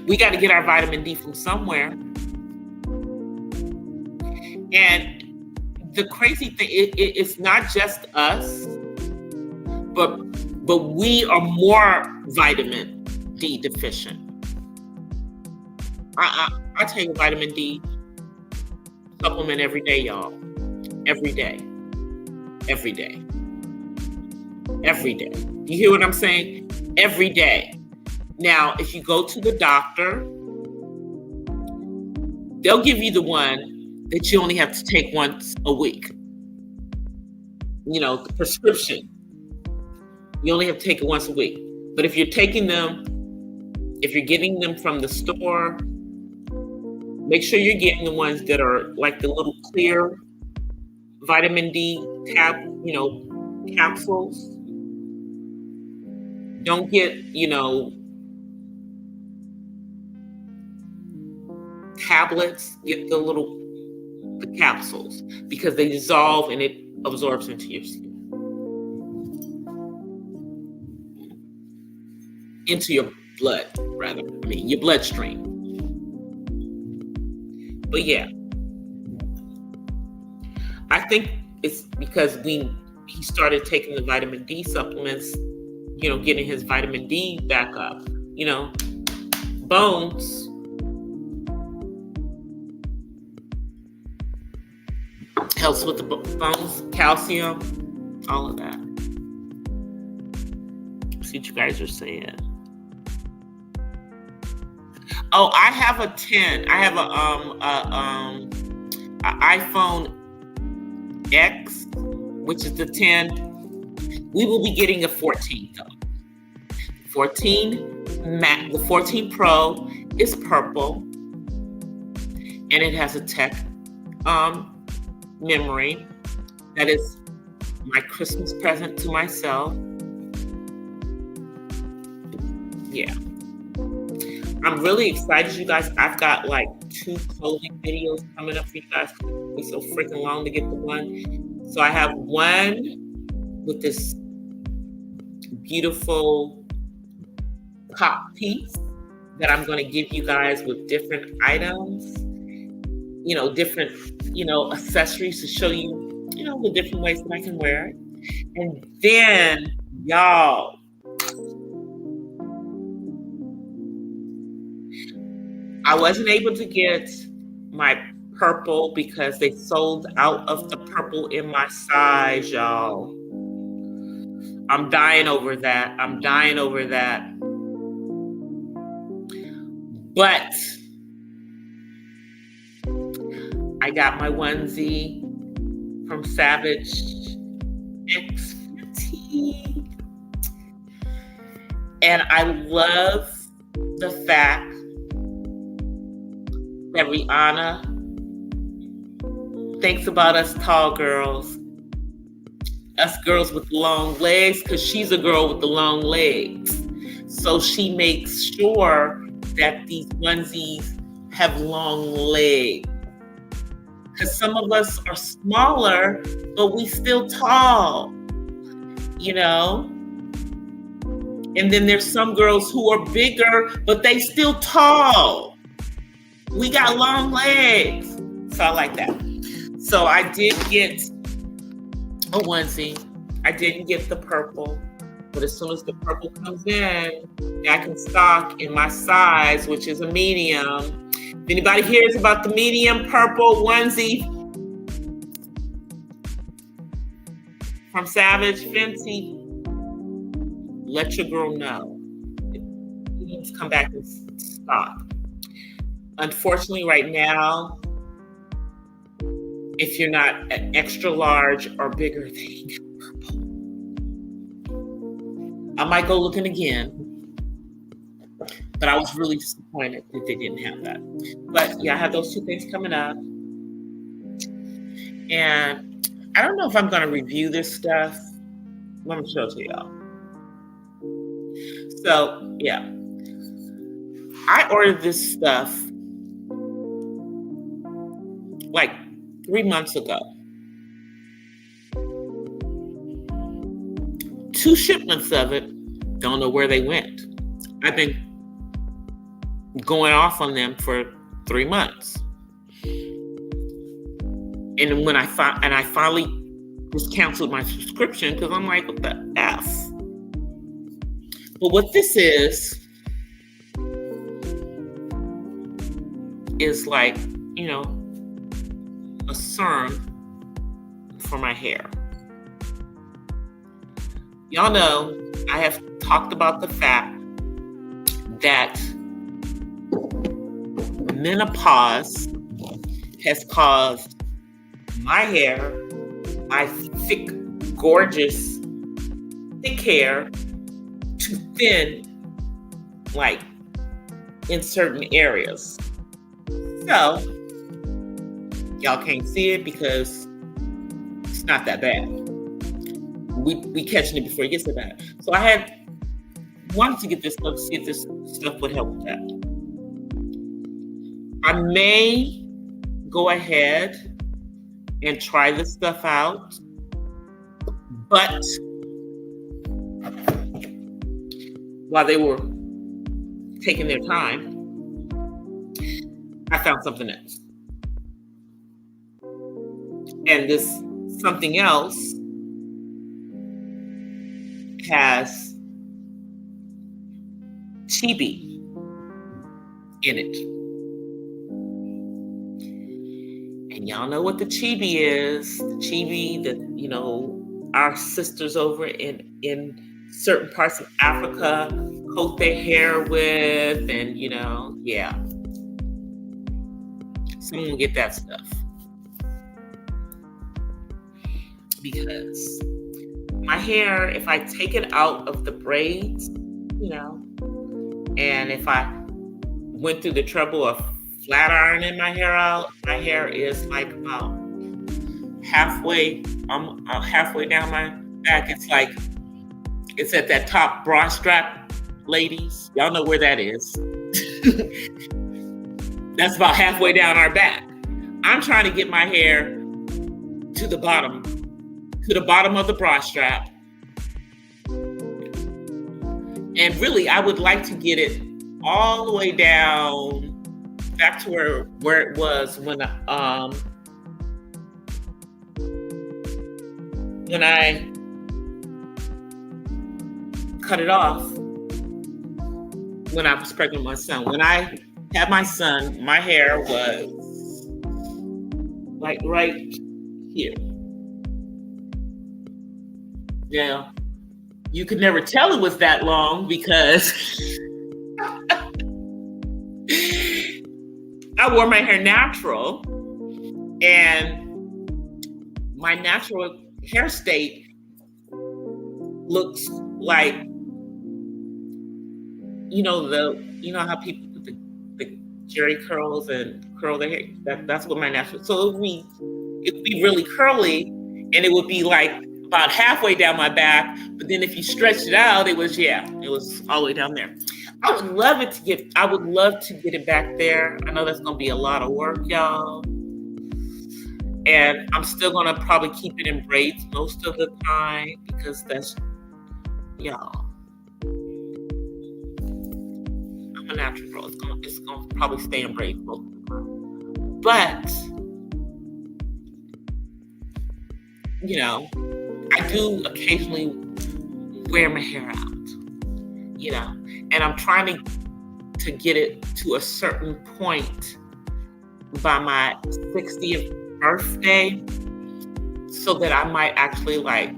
we got to get our vitamin D from somewhere. And the crazy thing, it's not just us, but we are more vitamin D deficient. I take a vitamin D supplement every day, y'all. Every day. Every day. Every day. You hear what I'm saying? Every day. Now, if you go to the doctor, they'll give you the one that you only have to take once a week. The prescription. You only have to take it once a week. But if you're getting them from the store, make sure you're getting the ones that are like the little clear vitamin D capsules. Don't get, tablets. Get the capsules, because they dissolve and it absorbs into your skin. Into your blood, rather. Your bloodstream. But yeah, I think it's because he started taking the vitamin D supplements, getting his vitamin D back up. Bones. Helps with the bones, calcium, all of that. See what you guys are saying. Oh, I have a 10. I have a iPhone X, which is the 10. We will be getting a 14 though. The 14 Pro is purple, and it has a tech memory. That is my Christmas present to myself. Yeah. I'm really excited, you guys. I've got like 2 clothing videos coming up for you guys. It's so freaking long to get the one. So I have one with this beautiful top piece that I'm going to give you guys with different items, different, accessories to show you, the different ways that I can wear it. And then, y'all, I wasn't able to get my purple because they sold out of the purple in my size, y'all. I'm dying over that. But I got my onesie from Savage X Fatigue. And I love the fact that Rihanna thinks about us tall girls, us girls with long legs, because she's a girl with the long legs. So she makes sure that these onesies have long legs. Because some of us are smaller, but we still tall, And then there's some girls who are bigger, but they still tall. We got long legs. So I like that. So I did get a onesie. I didn't get the purple. But as soon as the purple comes in, I can stock in my size, which is a medium. If anybody hears about the medium purple onesie from Savage Fenty, let your girl know. It needs to come back in stock. Unfortunately, right now, if you're not an extra large or bigger, they ain't got purple. I might go looking again. But I was really disappointed that they didn't have that. But yeah, I have those two things coming up. And I don't know if I'm going to review this stuff. Let me show it to y'all. So, yeah. I ordered this stuff like 3 months ago. 2 shipments of it, don't know where they went. I've been going off on them for 3 months. And when I finally just canceled my subscription because I'm like, what the F? But what this is like, you know, a serum for my hair. Y'all know I have talked about the fact that menopause has caused my hair, my thick, gorgeous, thick hair to thin, like in certain areas. So, y'all can't see it because it's not that bad. We catching it before it gets so bad. So I wanted to get this stuff, see if this stuff would help with that. I may go ahead and try this stuff out, but while they were taking their time, I found something else. And this something else has chibi in it. And y'all know what the chibi is. The chibi that, you know, our sisters over in certain parts of Africa coat their hair with, and, you know, yeah. Someone will get that stuff. Because my hair, if I take it out of the braids, you know, and if I went through the trouble of flat ironing my hair out, my hair is like about halfway down my back. It's like, it's at that top bra strap, ladies. Y'all know where that is. That's about halfway down our back. I'm trying to get my hair to the bottom of the bra strap. And really, I would like to get it all the way down back to where it was when I cut it off when I was pregnant with my son. When I had my son, my hair was like right here. Yeah, you could never tell it was that long because I wore my hair natural, and my natural hair state looks like, you know how people put the jerry curls and curl their hair. That's what my natural. So it would be really curly, and it would be like about halfway down my back. But then if you stretched it out, it was all the way down there. I would love to get it back there. I know that's gonna be a lot of work, y'all. And I'm still gonna probably keep it in braids most of the time because that's, y'all. I'm a natural girl. It's gonna probably stay in braids most of the time. But, you know, I do occasionally wear my hair out, you know, and I'm trying to get it to a certain point by my 60th birthday so that I might actually like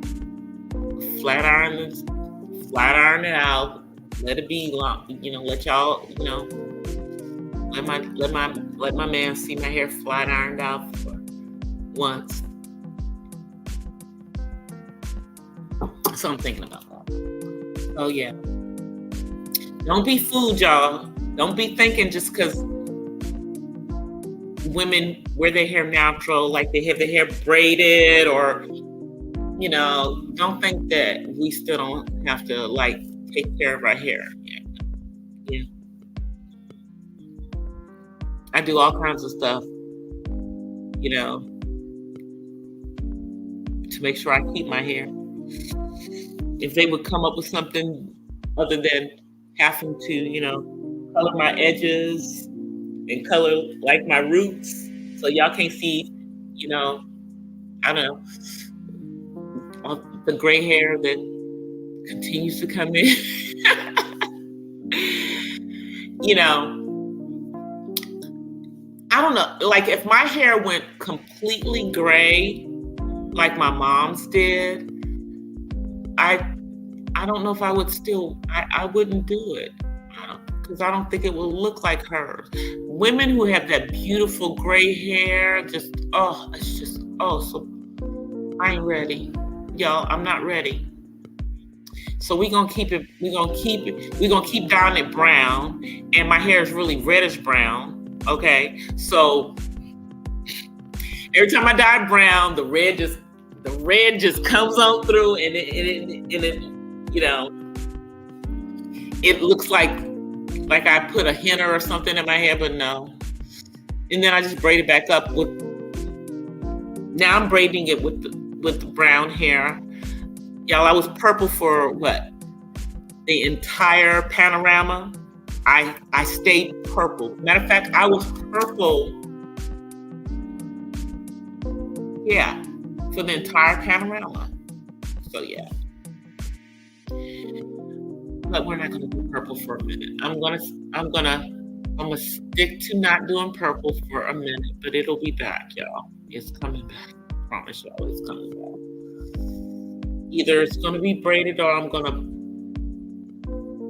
flat iron it out, let it be long, you know, let y'all, you know, let my man see my hair flat ironed out for once. So I'm thinking about that. Oh yeah. Don't be fooled, y'all. Don't be thinking just because women wear their hair natural, like they have their hair braided, or, you know, don't think that we still don't have to, like, take care of our hair. Yeah. I do all kinds of stuff, you know, to make sure I keep my hair. If they would come up with something other than having to, you know, color my edges and color like my roots, so y'all can't see, you know, I don't know, all the gray hair that continues to come in. You know, I don't know, like if my hair went completely gray like my mom's did, I don't know if I would still, I wouldn't do it, because I don't think it will look like hers. Women who have that beautiful gray hair, just, oh, it's just, oh, so I ain't ready. Y'all, I'm not ready. So we're gonna keep dyeing it brown, and my hair is really reddish brown, okay? So every time I dye brown, the red just comes on through, and it you know, it looks like I put a henna or something in my hair, but no. And then I just braid it back up now I'm braiding it with the brown hair. Y'all, I was purple for what? The entire panorama. I stayed purple. Matter of fact, I was purple, yeah, for the entire panorama. So yeah. But we're not gonna do purple for a minute. I'm gonna stick to not doing purple for a minute, but it'll be back, y'all. It's coming back. I promise y'all, it's coming back. Either it's gonna be braided, or I'm gonna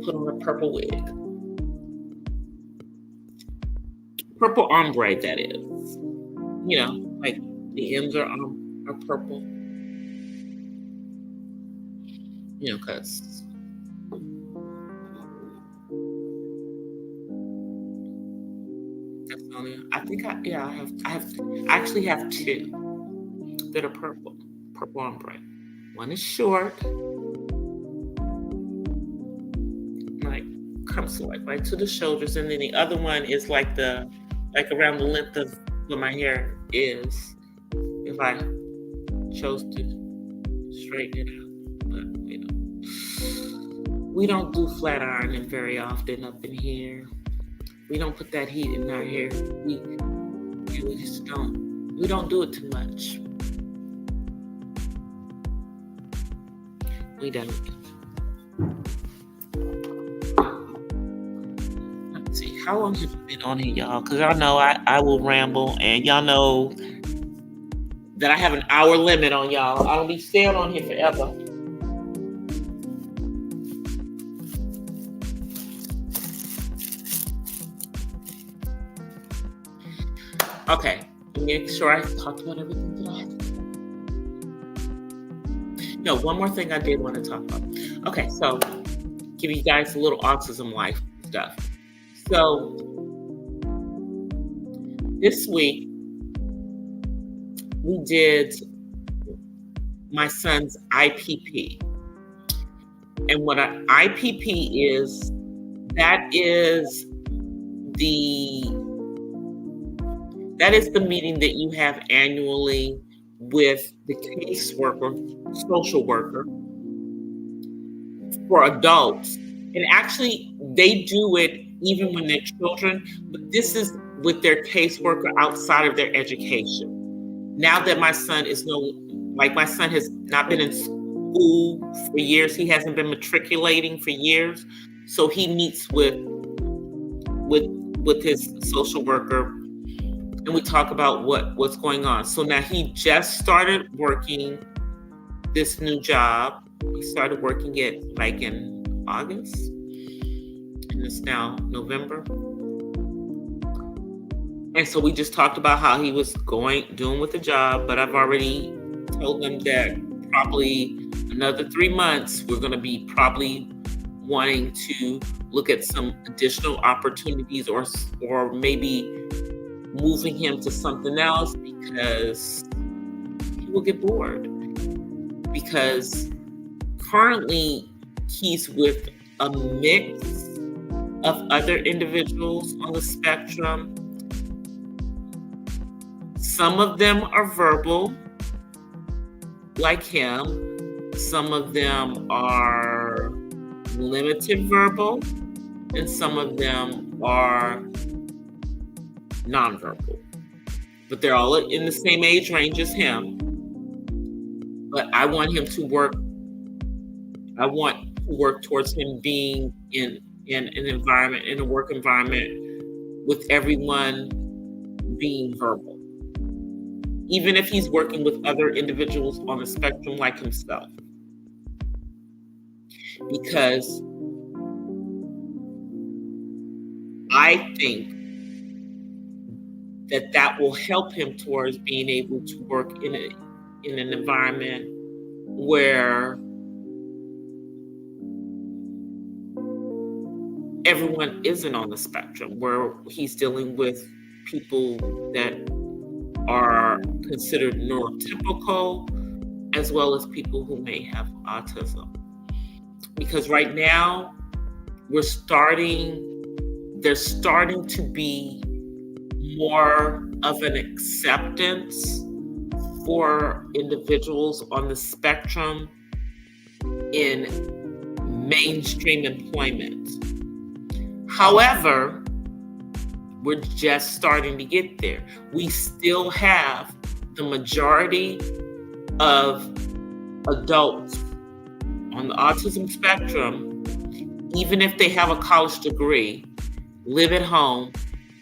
put on a purple wig. Purple ombre, that is. You know, like the ends are purple. You know, because that's only, I actually have two that are purple ombre. One is short, like comes like right to the shoulders, and then the other one is like around the length of what my hair is, if I chose to straighten it out. But you know, we don't do flat ironing very often up in here. We don't put that heat in our hair. We just don't. We don't do it too much. We don't. Let's see. How long have you been on here, y'all? Because y'all know I will ramble, and y'all know that I have an hour limit on y'all. I don't be staying on here forever. Okay, make sure I talked about everything that I have to. No, one more thing I did want to talk about. Okay, so give you guys a little autism life stuff. So this week we did my son's IPP. And what an IPP is, that is the meeting that you have annually with the caseworker, social worker for adults. And actually, they do it even when they're children, but this is with their caseworker outside of their education. Now that my son has not been in school for years, he hasn't been matriculating for years, so he meets with his social worker, and we talk about what's going on. So now he just started working this new job. He started working it like in August, and it's now November. And so we just talked about how he was doing with the job, but I've already told him that probably another 3 months, we're going to be probably wanting to look at some additional opportunities, or maybe moving him to something else, because he will get bored. Because currently he's with a mix of other individuals on the spectrum. Some of them are verbal, like him. Some of them are limited verbal, and some of them are nonverbal. But they're all in the same age range as him. But I want him to work. I want to work towards him being in an environment, in a work environment, with everyone being verbal. Even if he's working with other individuals on the spectrum like himself. Because I think that will help him towards being able to work in an environment where everyone isn't on the spectrum, where he's dealing with people that are considered neurotypical, as well as people who may have autism. Because right now, there's starting to be more of an acceptance for individuals on the spectrum in mainstream employment. However, we're just starting to get there. We still have the majority of adults on the autism spectrum, even if they have a college degree, live at home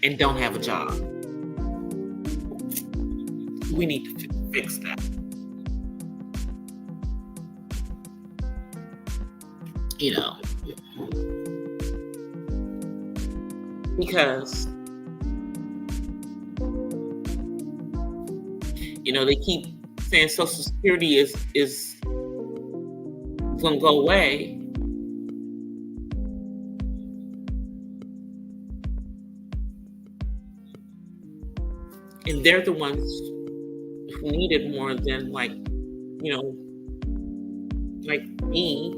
and don't have a job. We need to fix that. Because they keep saying Social Security is gonna go away. And they're the ones who need it more than like me,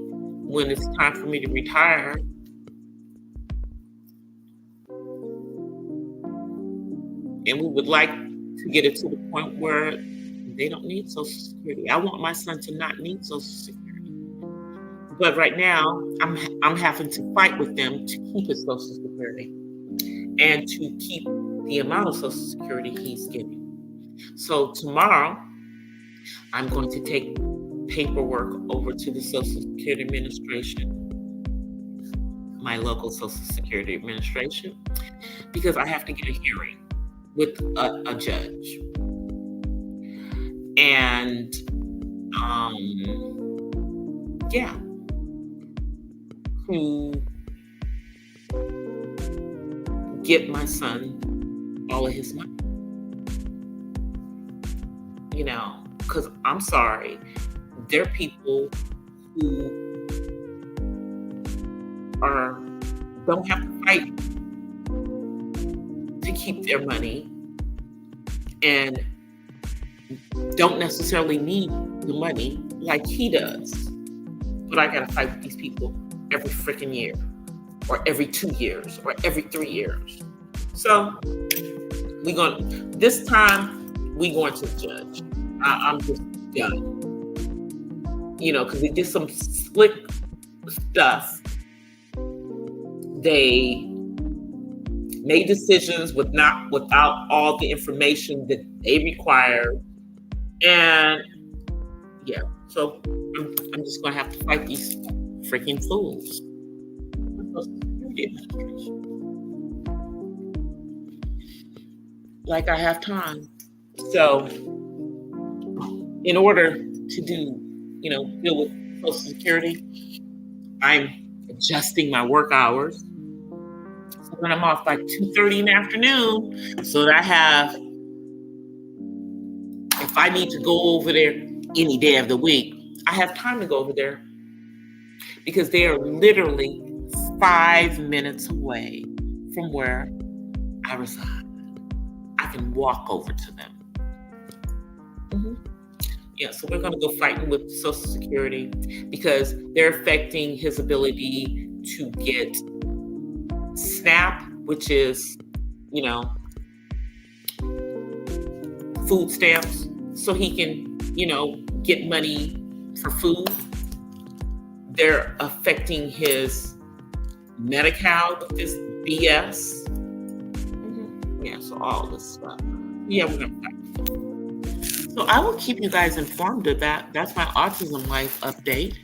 when it's time for me to retire. And we would like to get it to the point where they don't need Social Security. I want my son to not need Social Security. But right now, I'm having to fight with them to keep his Social Security and to keep the amount of Social Security he's getting. So tomorrow, I'm going to take paperwork over to the Social Security Administration, my local Social Security Administration, because I have to get a hearing with a judge. And to get my son all of his money. Because I'm sorry, there are people who don't have to fight to keep their money and don't necessarily need the money like he does. But I gotta fight with these people every freaking year, or every 2 years, or every 3 years. So this time we going to the judge. I'm just done. Because they did some slick stuff. They made decisions without all the information that they required. And so I'm just going to have to fight these freaking fools. Like I have time. So in order to deal with Social Security, I'm adjusting my work hours. So when I'm off by 2:30 in the afternoon, so that I have, if I need to go over there any day of the week, I have time to go over there, because they are literally 5 minutes away from where I reside. I can walk over to them. Yeah, so we're going to go fighting with Social Security because they're affecting his ability to get SNAP, which is, food stamps, so he can, get money for food. They're affecting his Medi-Cal with this BS. Yeah, so all this stuff. Yeah, we're going to fight. So I will keep you guys informed of that. That's my autism life update.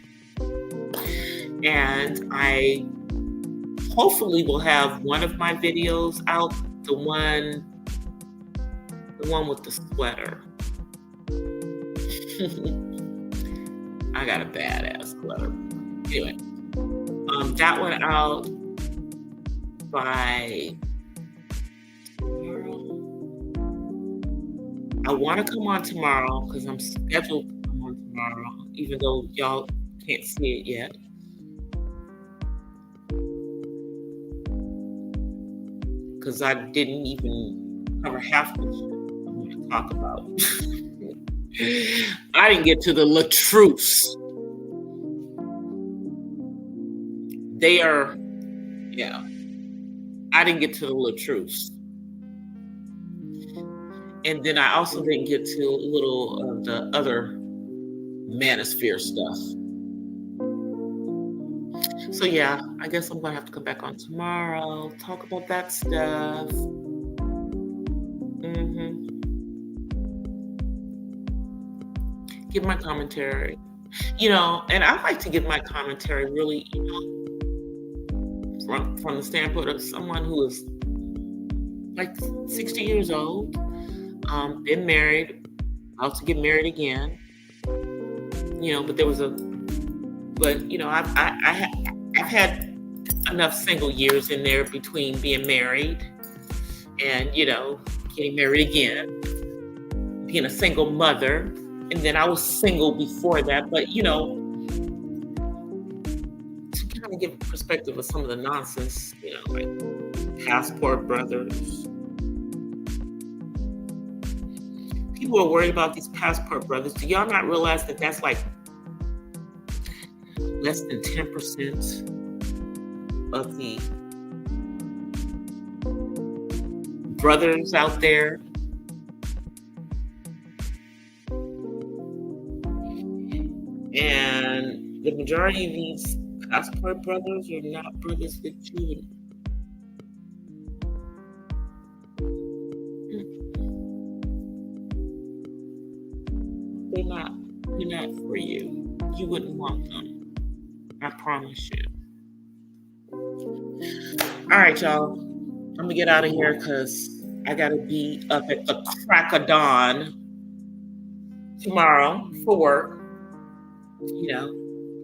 And I hopefully will have one of my videos out, the one with the sweater. I got a badass sweater. Anyway, that one out by tomorrow. I want to come on tomorrow because I'm scheduled to come on tomorrow, even though y'all can't see it yet. Because I didn't even cover half the shit I'm going to talk about. I didn't get to the Latruce. I didn't get to the Latruce. And then I also didn't get to a little of the other manosphere stuff. So yeah, I guess I'm gonna have to come back on tomorrow, talk about that stuff. Give my commentary. And I like to give my commentary really, from the standpoint of someone who is like 60 years old, been married, about to get married again. But there was I've had enough single years in there between being married and, getting married again, being a single mother. And then I was single before that, but, to kind of give a perspective of some of the nonsense, like passport brothers. People are worried about these passport brothers. Do y'all not realize that that's like less than 10% of the brothers out there? And the majority of these passport brothers are not brothers that you would. They're not for you. You wouldn't want them. I promise you. All right, y'all. I'm gonna get out of here because I gotta be up at the crack of dawn tomorrow for work.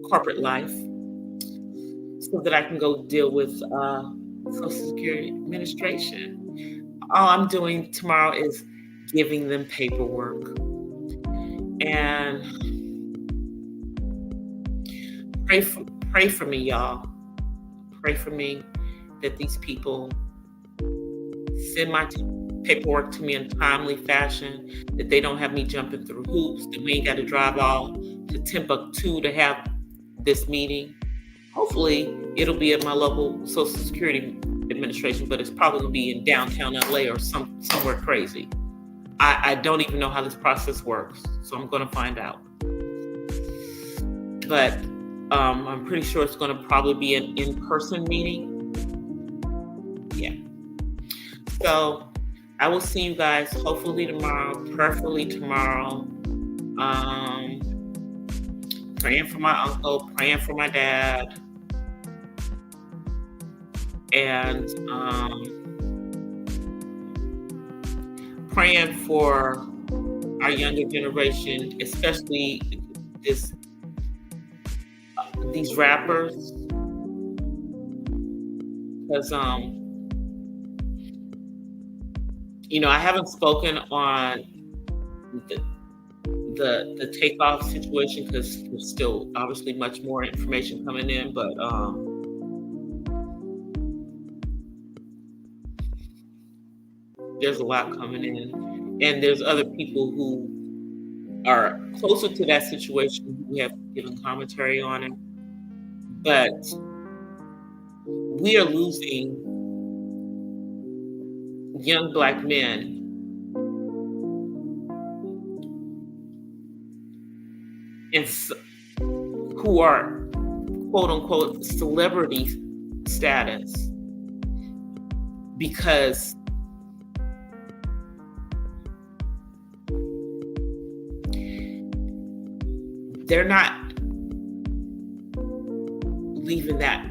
Corporate life, so that I can go deal with Social Security Administration. All I'm doing tomorrow is giving them paperwork. And pray for me, y'all. Pray for me that these people send my paperwork to me in a timely fashion, that they don't have me jumping through hoops, that we ain't got to drive all to Timbuktu to have this meeting. Hopefully it'll be at my local Social Security Administration, but it's probably going to be in downtown LA or somewhere crazy. I don't even know how this process works, so I'm going to find out. But I'm pretty sure it's going to probably be an in-person meeting. Yeah. So I will see you guys hopefully tomorrow, preferably tomorrow. Praying for my uncle, praying for my dad, and praying for our younger generation, especially these rappers, because I haven't spoken on the takeoff situation because there's still obviously much more information coming in, but there's a lot coming in. And there's other people who are closer to that situation who have given commentary on it. But we are losing young Black men who are quote unquote celebrity status because they're not leaving that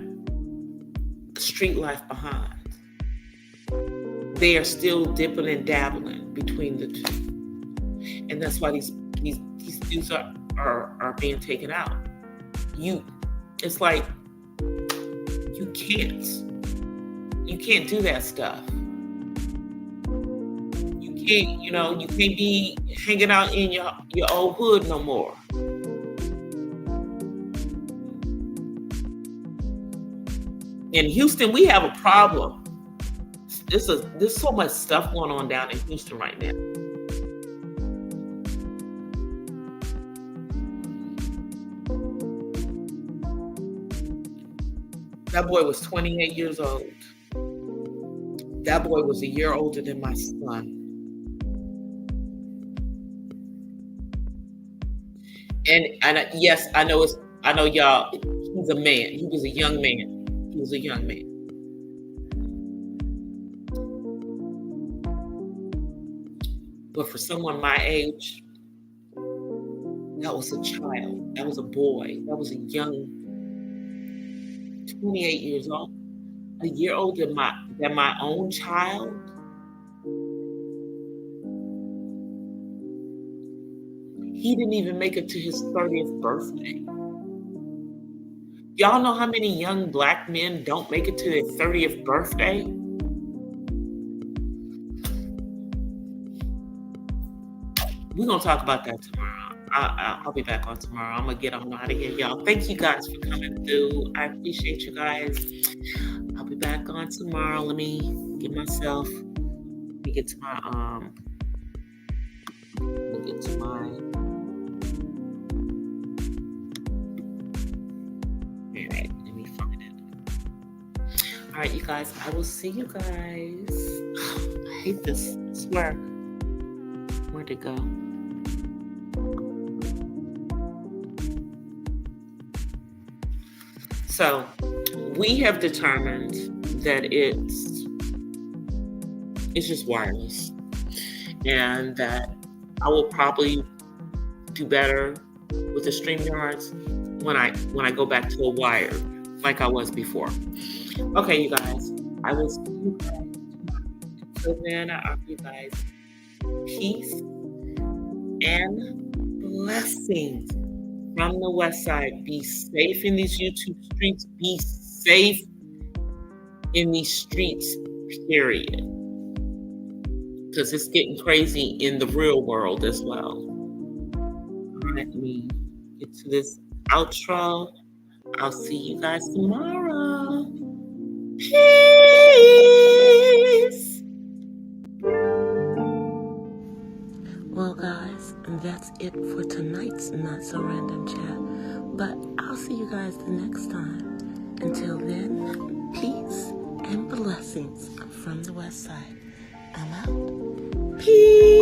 street life behind. They are still dipping and dabbling between the two. And that's why these dudes are being taken out. It's like you can't do that stuff. You can't be hanging out in your old hood no more. In Houston, we have a problem. There's so much stuff going on down in Houston right now. That boy was 28 years old. That boy was a year older than my son. And yes, I know y'all, he's a man. He was a young man. But for someone my age, that was a child. That was a boy. That was a young 28 years old. A year older than my own child. He didn't even make it to his 30th birthday. Y'all know how many young Black men don't make it to their 30th birthday? We're going to talk about that tomorrow. I'll be back on tomorrow. I'm going to get on out of here, y'all. Thank you guys for coming through. I appreciate you guys. I'll be back on tomorrow. Let me get to my, all right, let me find it. All right, you guys, I will see you guys. I hate this. I swear. Where'd it go? So we have determined that it's just wireless, and that I will probably do better with the StreamYards when I go back to a wire like I was before. Okay, you guys, I will see you guys. Until then, I offer you guys peace and blessings from the West Side. Be safe in these YouTube streets. Be safe in these streets, period. Because it's getting crazy in the real world as well. Let me get to this outro. I'll see you guys tomorrow. Peace. Well, guys, that's it for tonight's Not So Random Chat. But I'll see you guys the next time. Until then, peace and blessings from the West Side. I'm out. Peace.